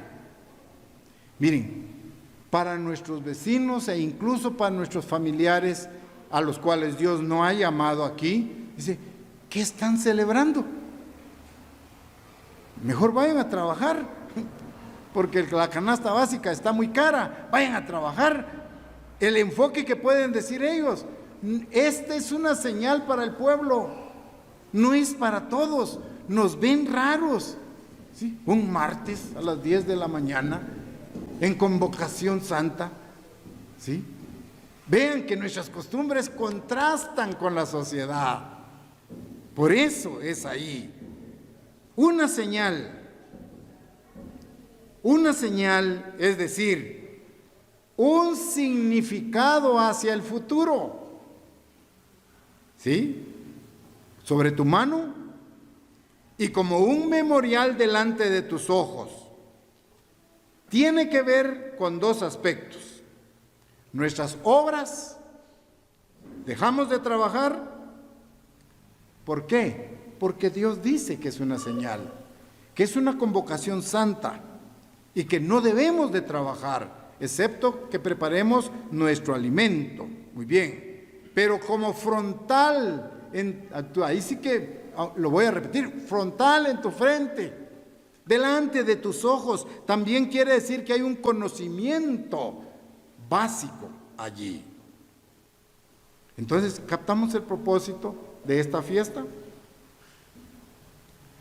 Miren, para nuestros vecinos e incluso para nuestros familiares a los cuales Dios no ha llamado aquí, dice: ¿qué están celebrando? Mejor vayan a trabajar, porque la canasta básica está muy cara. Vayan a trabajar. El enfoque que pueden decir ellos: esta es una señal para el pueblo, no es para todos. Nos ven raros, ¿sí? Un martes a las 10 de la mañana en convocación santa, ¿sí? Vean que nuestras costumbres contrastan con la sociedad. Por eso es ahí una señal, es decir, un significado hacia el futuro, ¿sí? Sobre tu mano y como un memorial delante de tus ojos. Tiene que ver con dos aspectos: nuestras obras. Dejamos de trabajar. ¿Por qué? Porque Dios dice que es una señal, que es una convocación santa y que no debemos de trabajar, excepto que preparemos nuestro alimento. Muy bien, pero como frontal, ahí sí que lo voy a repetir: frontal en tu frente, delante de tus ojos, también quiere decir que hay un conocimiento básico allí. Entonces, ¿captamos el propósito de esta fiesta?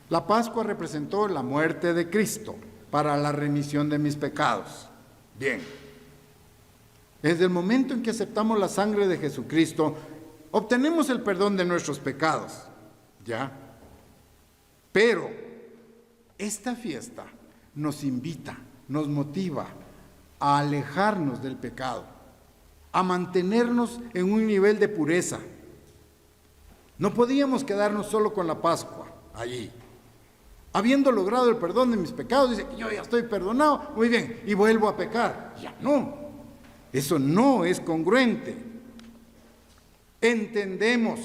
La Pascua representó la muerte de Cristo para la remisión de mis pecados. Bien, desde el momento en que aceptamos la sangre de Jesucristo, obtenemos el perdón de nuestros pecados, ¿ya? Pero esta fiesta nos invita, nos motiva a alejarnos del pecado, a mantenernos en un nivel de pureza. No podíamos quedarnos solo con la Pascua allí. Habiendo logrado el perdón de mis pecados, dice: yo ya estoy perdonado, muy bien, y vuelvo a pecar. Ya no, eso no es congruente. Entendemos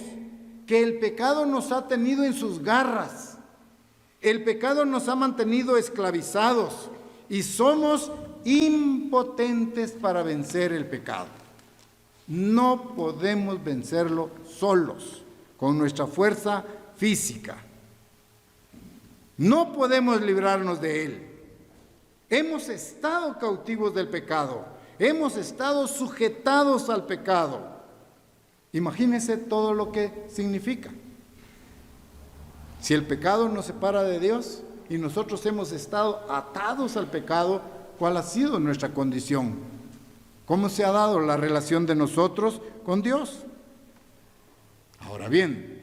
que el pecado nos ha tenido en sus garras, el pecado nos ha mantenido esclavizados y somos impotentes para vencer el pecado. No podemos vencerlo solos, con nuestra fuerza física. No podemos librarnos de él. Hemos estado cautivos del pecado, hemos estado sujetados al pecado. Imagínense todo lo que significa. Si el pecado nos separa de Dios y nosotros hemos estado atados al pecado, ¿cuál ha sido nuestra condición? ¿Cómo se ha dado la relación de nosotros con Dios? Ahora bien,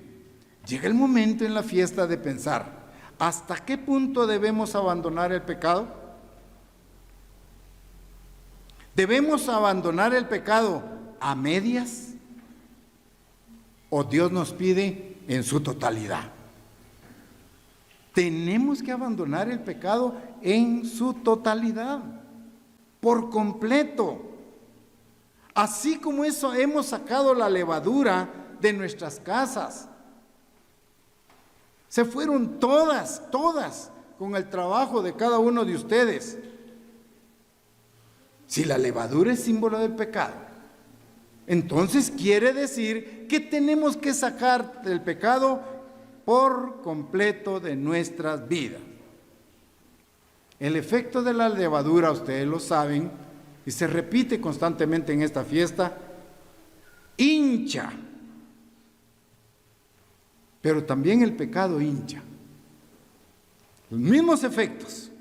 llega el momento en la fiesta de pensar: ¿hasta qué punto debemos abandonar el pecado? ¿Debemos abandonar el pecado a medias? ¿O Dios nos pide en su totalidad? Tenemos que abandonar el pecado en su totalidad, por completo. Así como eso hemos sacado la levadura de nuestras casas. Se fueron todas con el trabajo de cada uno de ustedes. Si la levadura es símbolo del pecado, entonces quiere decir que tenemos que sacar del pecado por completo de nuestras vidas. El efecto de la levadura, ustedes lo saben, y se repite constantemente en esta fiesta, hincha. Pero también el pecado hincha. Los mismos efectos.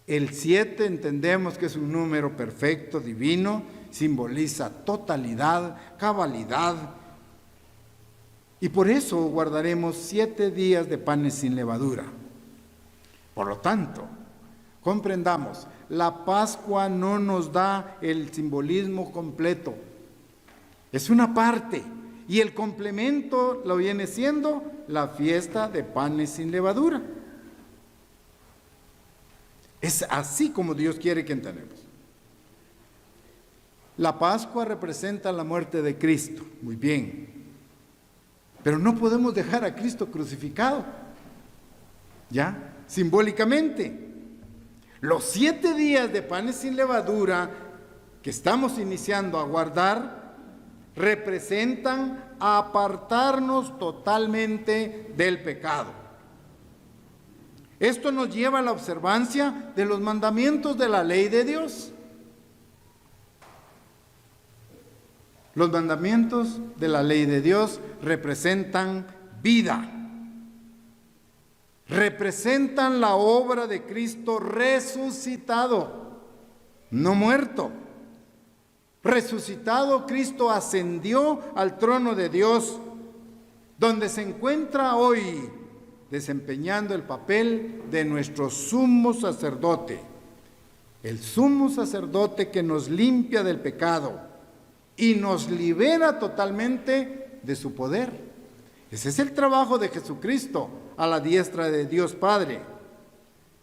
El 7 entendemos que es un número perfecto, divino, simboliza totalidad, cabalidad. Y por eso guardaremos 7 días de panes sin levadura. Por lo tanto, comprendamos, la Pascua no nos da el simbolismo completo. Es una parte. Y el complemento lo viene siendo la fiesta de panes sin levadura. Es así como Dios quiere que entendamos. La Pascua representa la muerte de Cristo, muy bien. Pero no podemos dejar a Cristo crucificado, ¿ya? Simbólicamente. Los 7 días de panes sin levadura que estamos iniciando a guardar representan apartarnos totalmente del pecado. Esto nos lleva a la observancia de los mandamientos de la ley de Dios. Los mandamientos de la ley de Dios representan vida. Representan la obra de Cristo resucitado, no muerto. Resucitado, Cristo ascendió al trono de Dios, donde se encuentra hoy desempeñando el papel de nuestro sumo sacerdote. El sumo sacerdote que nos limpia del pecado y nos libera totalmente de su poder. Ese es el trabajo de Jesucristo a la diestra de Dios Padre.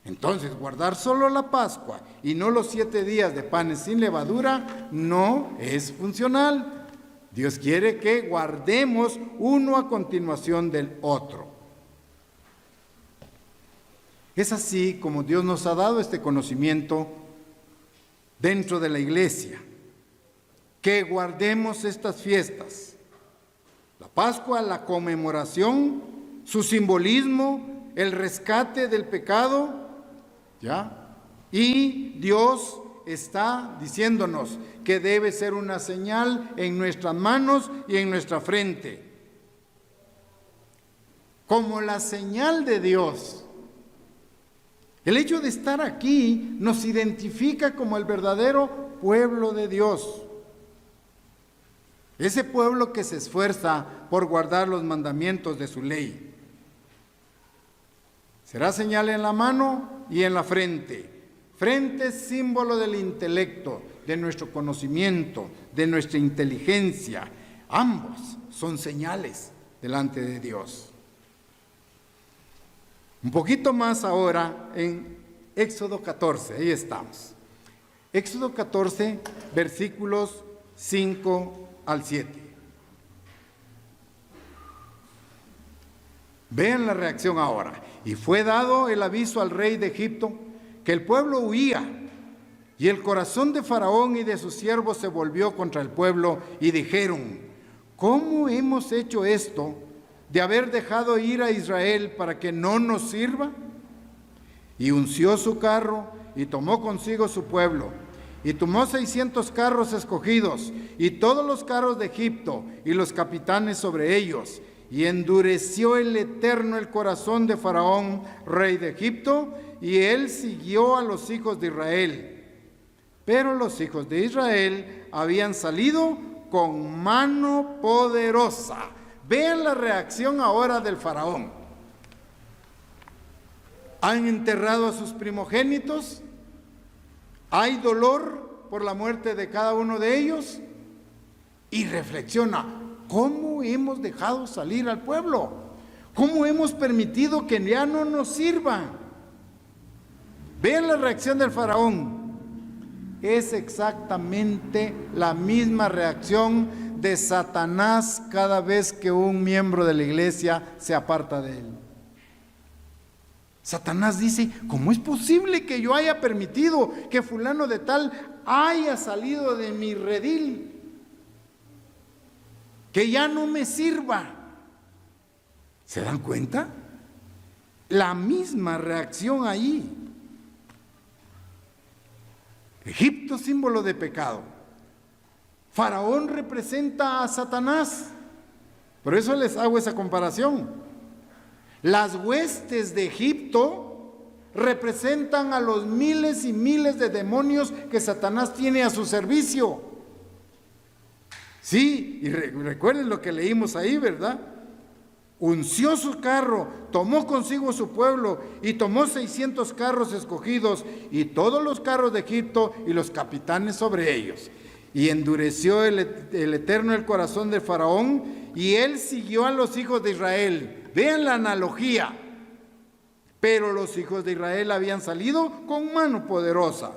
Entonces, guardar solo la Pascua y no los 7 días de panes sin levadura no es funcional. Dios quiere que guardemos uno a continuación del otro. Es así como Dios nos ha dado este conocimiento dentro de la iglesia, que guardemos estas fiestas. La Pascua, la conmemoración, su simbolismo, el rescate del pecado, ¿ya? Y Dios está diciéndonos que debe ser una señal en nuestras manos y en nuestra frente. Como la señal de Dios. El hecho de estar aquí nos identifica como el verdadero pueblo de Dios. Ese pueblo que se esfuerza por guardar los mandamientos de su ley. Será señal en la mano y en la frente. Frente es símbolo del intelecto, de nuestro conocimiento, de nuestra inteligencia. Ambos son señales delante de Dios. Un poquito más ahora en Éxodo 14, ahí estamos. Éxodo 14, versículos 5 al 7. Vean la reacción ahora. Y fue dado el aviso al rey de Egipto que el pueblo huía, y el corazón de Faraón y de sus siervos se volvió contra el pueblo, y dijeron: ¿cómo hemos hecho esto de haber dejado ir a Israel para que no nos sirva? Y unció su carro y tomó consigo su pueblo, y tomó 600 carros escogidos y todos los carros de Egipto y los capitanes sobre ellos, y endureció el Eterno el corazón de Faraón, rey de Egipto, y él siguió a los hijos de Israel. Pero los hijos de Israel habían salido con mano poderosa. Vean la reacción ahora del Faraón. Han enterrado a sus primogénitos. Hay dolor por la muerte de cada uno de ellos. Y reflexiona: ¿cómo hemos dejado salir al pueblo? ¿Cómo hemos permitido que ya no nos sirvan? Vean la reacción del faraón. Es exactamente la misma reacción de Satanás cada vez que un miembro de la iglesia se aparta de él. Satanás dice: ¿cómo es posible que yo haya permitido que fulano de tal haya salido de mi redil? Que ya no me sirva. ¿Se dan cuenta? La misma reacción ahí. Egipto, símbolo de pecado. Faraón representa a Satanás. Por eso les hago esa comparación. Las huestes de Egipto representan a los miles y miles de demonios que Satanás tiene a su servicio. Sí, y recuerden lo que leímos ahí, ¿verdad? Unció su carro, tomó consigo su pueblo y tomó 600 carros escogidos y todos los carros de Egipto y los capitanes sobre ellos. Y endureció el Eterno el corazón de Faraón y él siguió a los hijos de Israel. Vean la analogía. Pero los hijos de Israel habían salido con mano poderosa.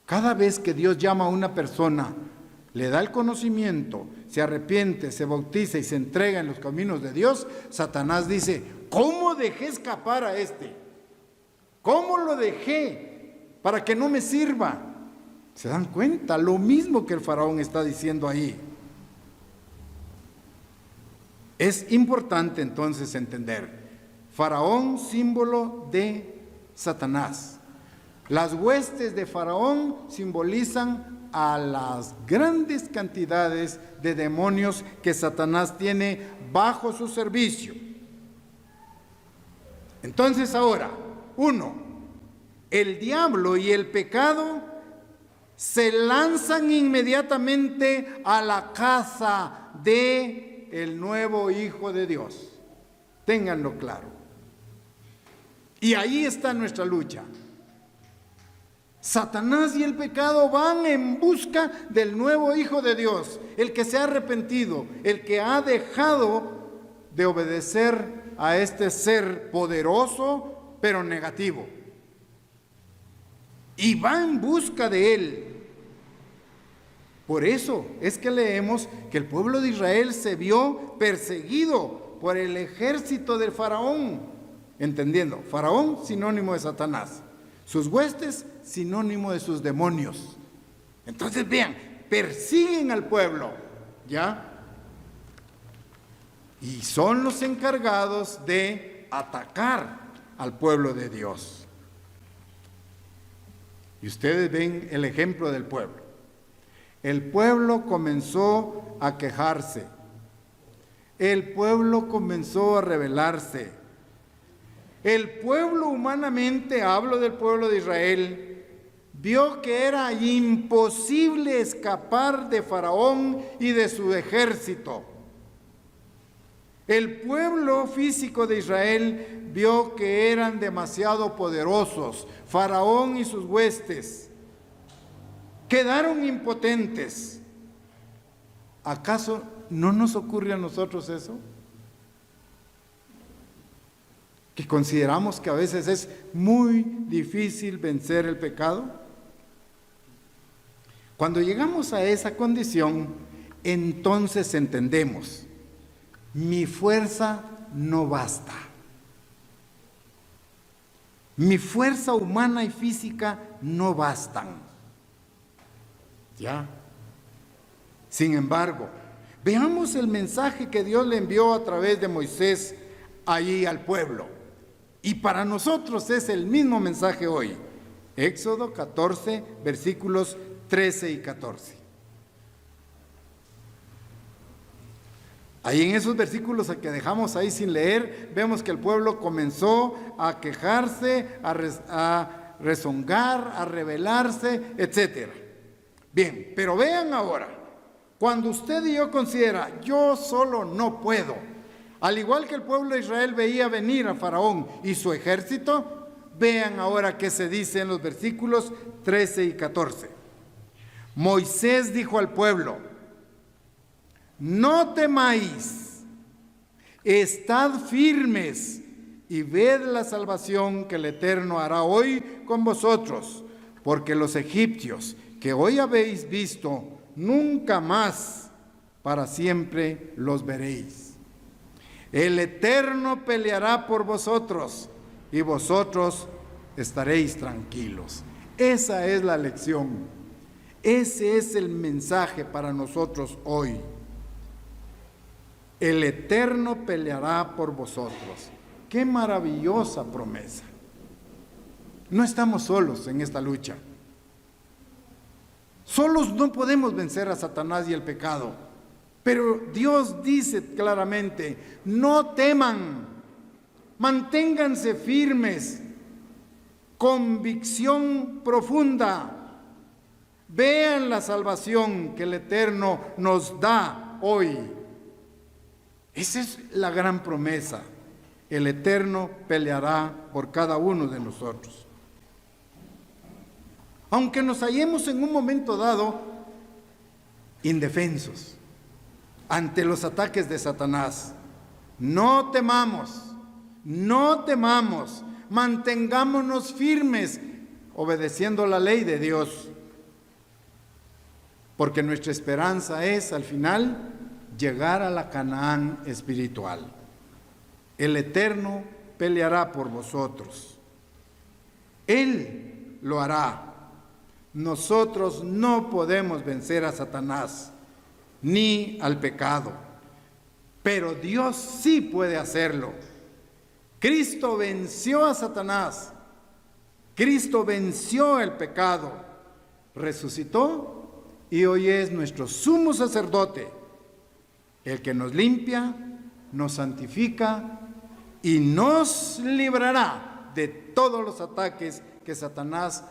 Cada vez que Dios llama a una persona, le da el conocimiento, se arrepiente, se bautiza y se entrega en los caminos de Dios, Satanás dice: ¿cómo dejé escapar a este? ¿Cómo lo dejé para que no me sirva? ¿Se dan cuenta? Lo mismo que el faraón está diciendo ahí. Es importante entonces entender: faraón, símbolo de Satanás. Las huestes de faraón simbolizan a las grandes cantidades de demonios que Satanás tiene bajo su servicio. Entonces ahora, 1, el diablo y el pecado se lanzan inmediatamente a la casa de el nuevo Hijo de Dios. Ténganlo claro. Y ahí está nuestra lucha. Satanás y el pecado van en busca del nuevo Hijo de Dios, el que se ha arrepentido, el que ha dejado de obedecer a este ser poderoso, pero negativo. Y va en busca de él. Por eso es que leemos que el pueblo de Israel se vio perseguido por el ejército del faraón. Entendiendo, faraón sinónimo de Satanás. Sus huestes, sinónimo de sus demonios. Entonces vean, persiguen al pueblo, ¿ya? Y son los encargados de atacar al pueblo de Dios. Y ustedes ven el ejemplo del pueblo. El pueblo comenzó a quejarse. El pueblo comenzó a rebelarse. El pueblo humanamente, hablo del pueblo de Israel, vio que era imposible escapar de Faraón y de su ejército. El pueblo físico de Israel vio que eran demasiado poderosos, Faraón y sus huestes. Quedaron impotentes. ¿Acaso no nos ocurre a nosotros eso? Que consideramos que a veces es muy difícil vencer el pecado. Cuando llegamos a esa condición, entonces entendemos: mi fuerza no basta. Mi fuerza humana y física no bastan. ¿Ya? Sin embargo, veamos el mensaje que Dios le envió a través de Moisés allí al pueblo. Y para nosotros es el mismo mensaje hoy. Éxodo 14, versículos 13 y 14. Ahí en esos versículos que dejamos ahí sin leer, vemos que el pueblo comenzó a quejarse, a rezongar, a rebelarse, etc. Bien, pero vean ahora, cuando usted y yo considera: yo solo no puedo, al igual que el pueblo de Israel veía venir a Faraón y su ejército, vean ahora qué se dice en los versículos 13 y 14. Moisés dijo al pueblo: no temáis, Estad firmes y ved la salvación que el Eterno hará hoy con vosotros, porque los egipcios que hoy habéis visto, nunca más para siempre los veréis. El Eterno peleará por vosotros y vosotros estaréis tranquilos. Esa es la lección. Ese es el mensaje para nosotros hoy. El Eterno peleará por vosotros. ¡Qué maravillosa promesa! No estamos solos en esta lucha. Solos no podemos vencer a Satanás y el pecado. Pero Dios dice claramente, no teman, manténganse firmes, convicción profunda. Vean la salvación que el Eterno nos da hoy. Esa es la gran promesa. El Eterno peleará por cada uno de nosotros. Aunque nos hallemos en un momento dado indefensos ante los ataques de Satanás, no temamos, mantengámonos firmes obedeciendo la ley de Dios, porque nuestra esperanza es al final llegar a la Canaán espiritual. El Eterno peleará por vosotros. Él lo hará. Nosotros no podemos vencer a Satanás ni al pecado, pero Dios sí puede hacerlo. Cristo venció a Satanás. Cristo venció el pecado, resucitó y hoy es nuestro sumo sacerdote, el que nos limpia, nos santifica y nos librará de todos los ataques que Satanás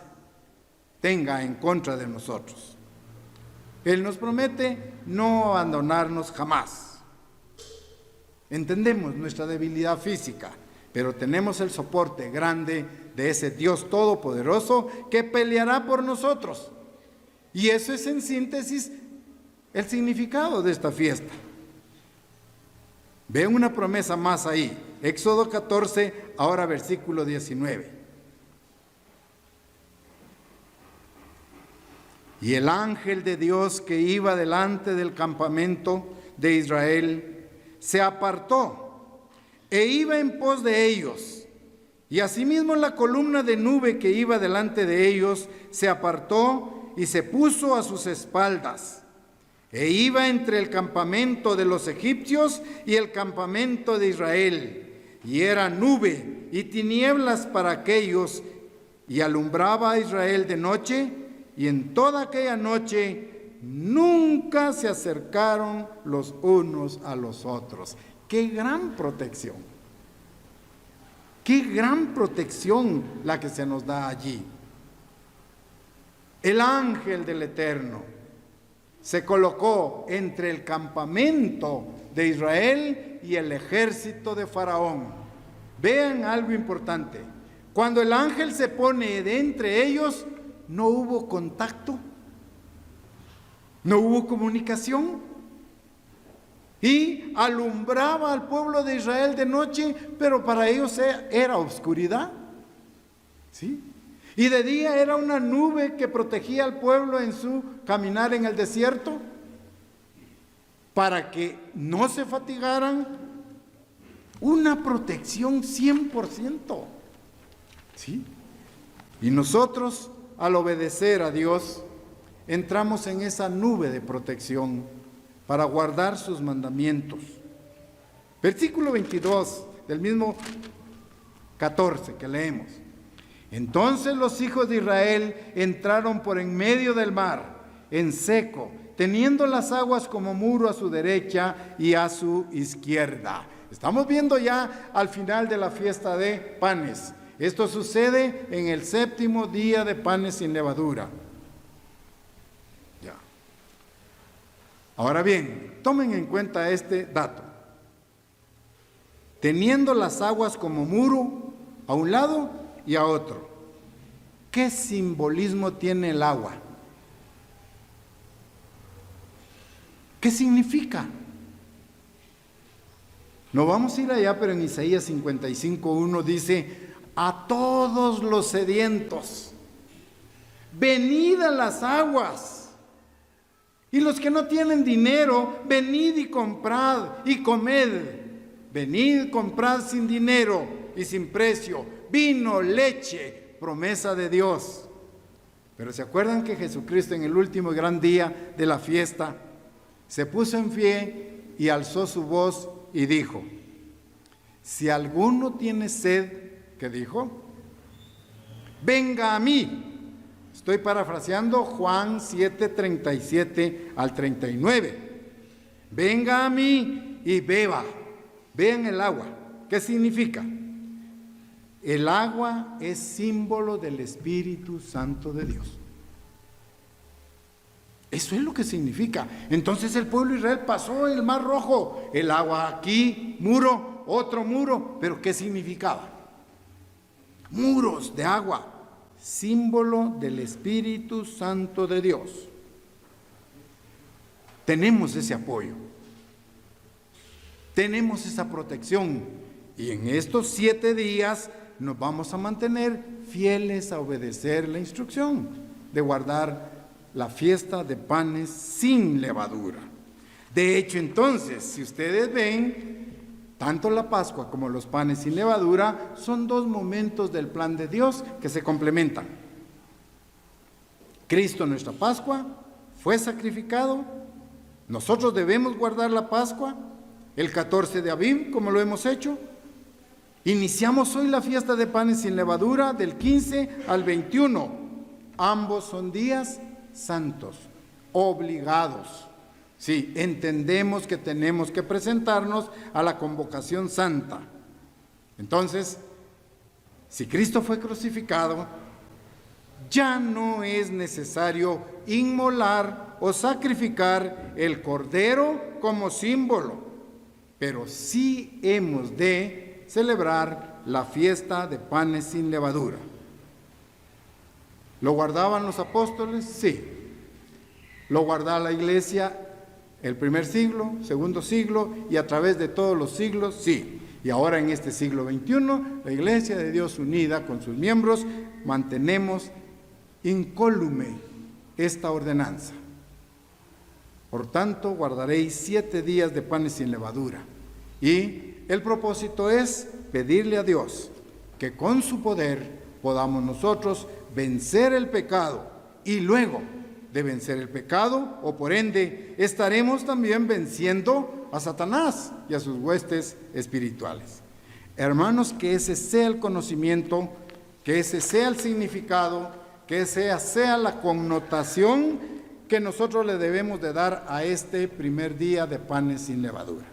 tenga en contra de nosotros. Él nos promete no abandonarnos jamás. Entendemos nuestra debilidad física, pero tenemos el soporte grande de ese Dios todopoderoso que peleará por nosotros. Y eso es en síntesis el significado de esta fiesta. Ven una promesa más ahí. Éxodo 14, ahora versículo 19. Y el ángel de Dios que iba delante del campamento de Israel se apartó e iba en pos de ellos. Y asimismo la columna de nube que iba delante de ellos se apartó y se puso a sus espaldas. E iba entre el campamento de los egipcios y el campamento de Israel. Y era nube y tinieblas para aquellos, y alumbraba a Israel de noche, y en toda aquella noche nunca se acercaron los unos a los otros. ¡Qué gran protección! ¡Qué gran protección la que se nos da allí! El ángel del Eterno se colocó entre el campamento de Israel y el ejército de Faraón. Vean algo importante. Cuando el ángel se pone de entre ellos, no hubo contacto, no hubo comunicación, y alumbraba al pueblo de Israel de noche, pero para ellos era oscuridad, ¿sí? Y de día era una nube que protegía al pueblo en su caminar en el desierto, para que no se fatigaran. Una protección 100%, ¿sí? Y nosotros, al obedecer a Dios, entramos en esa nube de protección para guardar sus mandamientos. Versículo 22 del mismo 14 que leemos. Entonces los hijos de Israel entraron por en medio del mar, en seco, teniendo las aguas como muro a su derecha y a su izquierda. Estamos viendo ya al final de la fiesta de panes. Esto sucede en el 7º día de panes sin levadura. Ya. Ahora bien, tomen en cuenta este dato. Teniendo las aguas como muro a un lado y a otro. ¿Qué simbolismo tiene el agua? ¿Qué significa? No vamos a ir allá, pero en Isaías 55:1 dice: a todos los sedientos, venid a las aguas. Y los que no tienen dinero, venid y comprad y comed. Venid, comprad sin dinero y sin precio, vino, leche, promesa de Dios. Pero ¿se acuerdan que Jesucristo en el último gran día de la fiesta se puso en pie y alzó su voz y dijo: si alguno tiene sed, ¿qué dijo? Venga a mí. Estoy parafraseando Juan 7:37 al 39. Venga a mí y beba. Vean el agua. ¿Qué significa? El agua es símbolo del Espíritu Santo de Dios. Eso es lo que significa. Entonces el pueblo de Israel pasó el Mar Rojo, el agua aquí, muro, otro muro, pero ¿qué significaba? Muros de agua, símbolo del Espíritu Santo de Dios. Tenemos ese apoyo, tenemos esa protección, y en estos 7 días nos vamos a mantener fieles a obedecer la instrucción de guardar la fiesta de panes sin levadura. De hecho, entonces, si ustedes ven, tanto la Pascua como los panes sin levadura son 2 momentos del plan de Dios que se complementan. Cristo, nuestra Pascua, fue sacrificado. Nosotros debemos guardar la Pascua el 14 de Aviv, como lo hemos hecho. Iniciamos hoy la fiesta de panes sin levadura del 15 al 21. Ambos son días santos, obligados. Sí, entendemos que tenemos que presentarnos a la convocación santa. Entonces, si Cristo fue crucificado, ya no es necesario inmolar o sacrificar el cordero como símbolo, pero sí hemos de celebrar la fiesta de panes sin levadura. ¿Lo guardaban los apóstoles? Sí. ¿Lo guardaba la iglesia el primer siglo, segundo siglo y a través de todos los siglos? Sí. Y ahora en este siglo XXI, la Iglesia de Dios unida con sus miembros, mantenemos incólume esta ordenanza. Por tanto, guardaréis 7 días de panes sin levadura. Y el propósito es pedirle a Dios que con su poder podamos nosotros vencer el pecado, y luego de vencer el pecado, o por ende, estaremos también venciendo a Satanás y a sus huestes espirituales. Hermanos, que ese sea el conocimiento, que ese sea el significado, que esa sea la connotación que nosotros le debemos de dar a este primer día de panes sin levadura.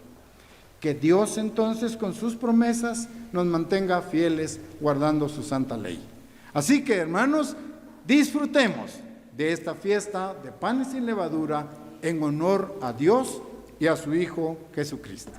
Que Dios entonces con sus promesas nos mantenga fieles guardando su santa ley. Así que, hermanos, disfrutemos de esta fiesta de panes sin levadura en honor a Dios y a su Hijo Jesucristo.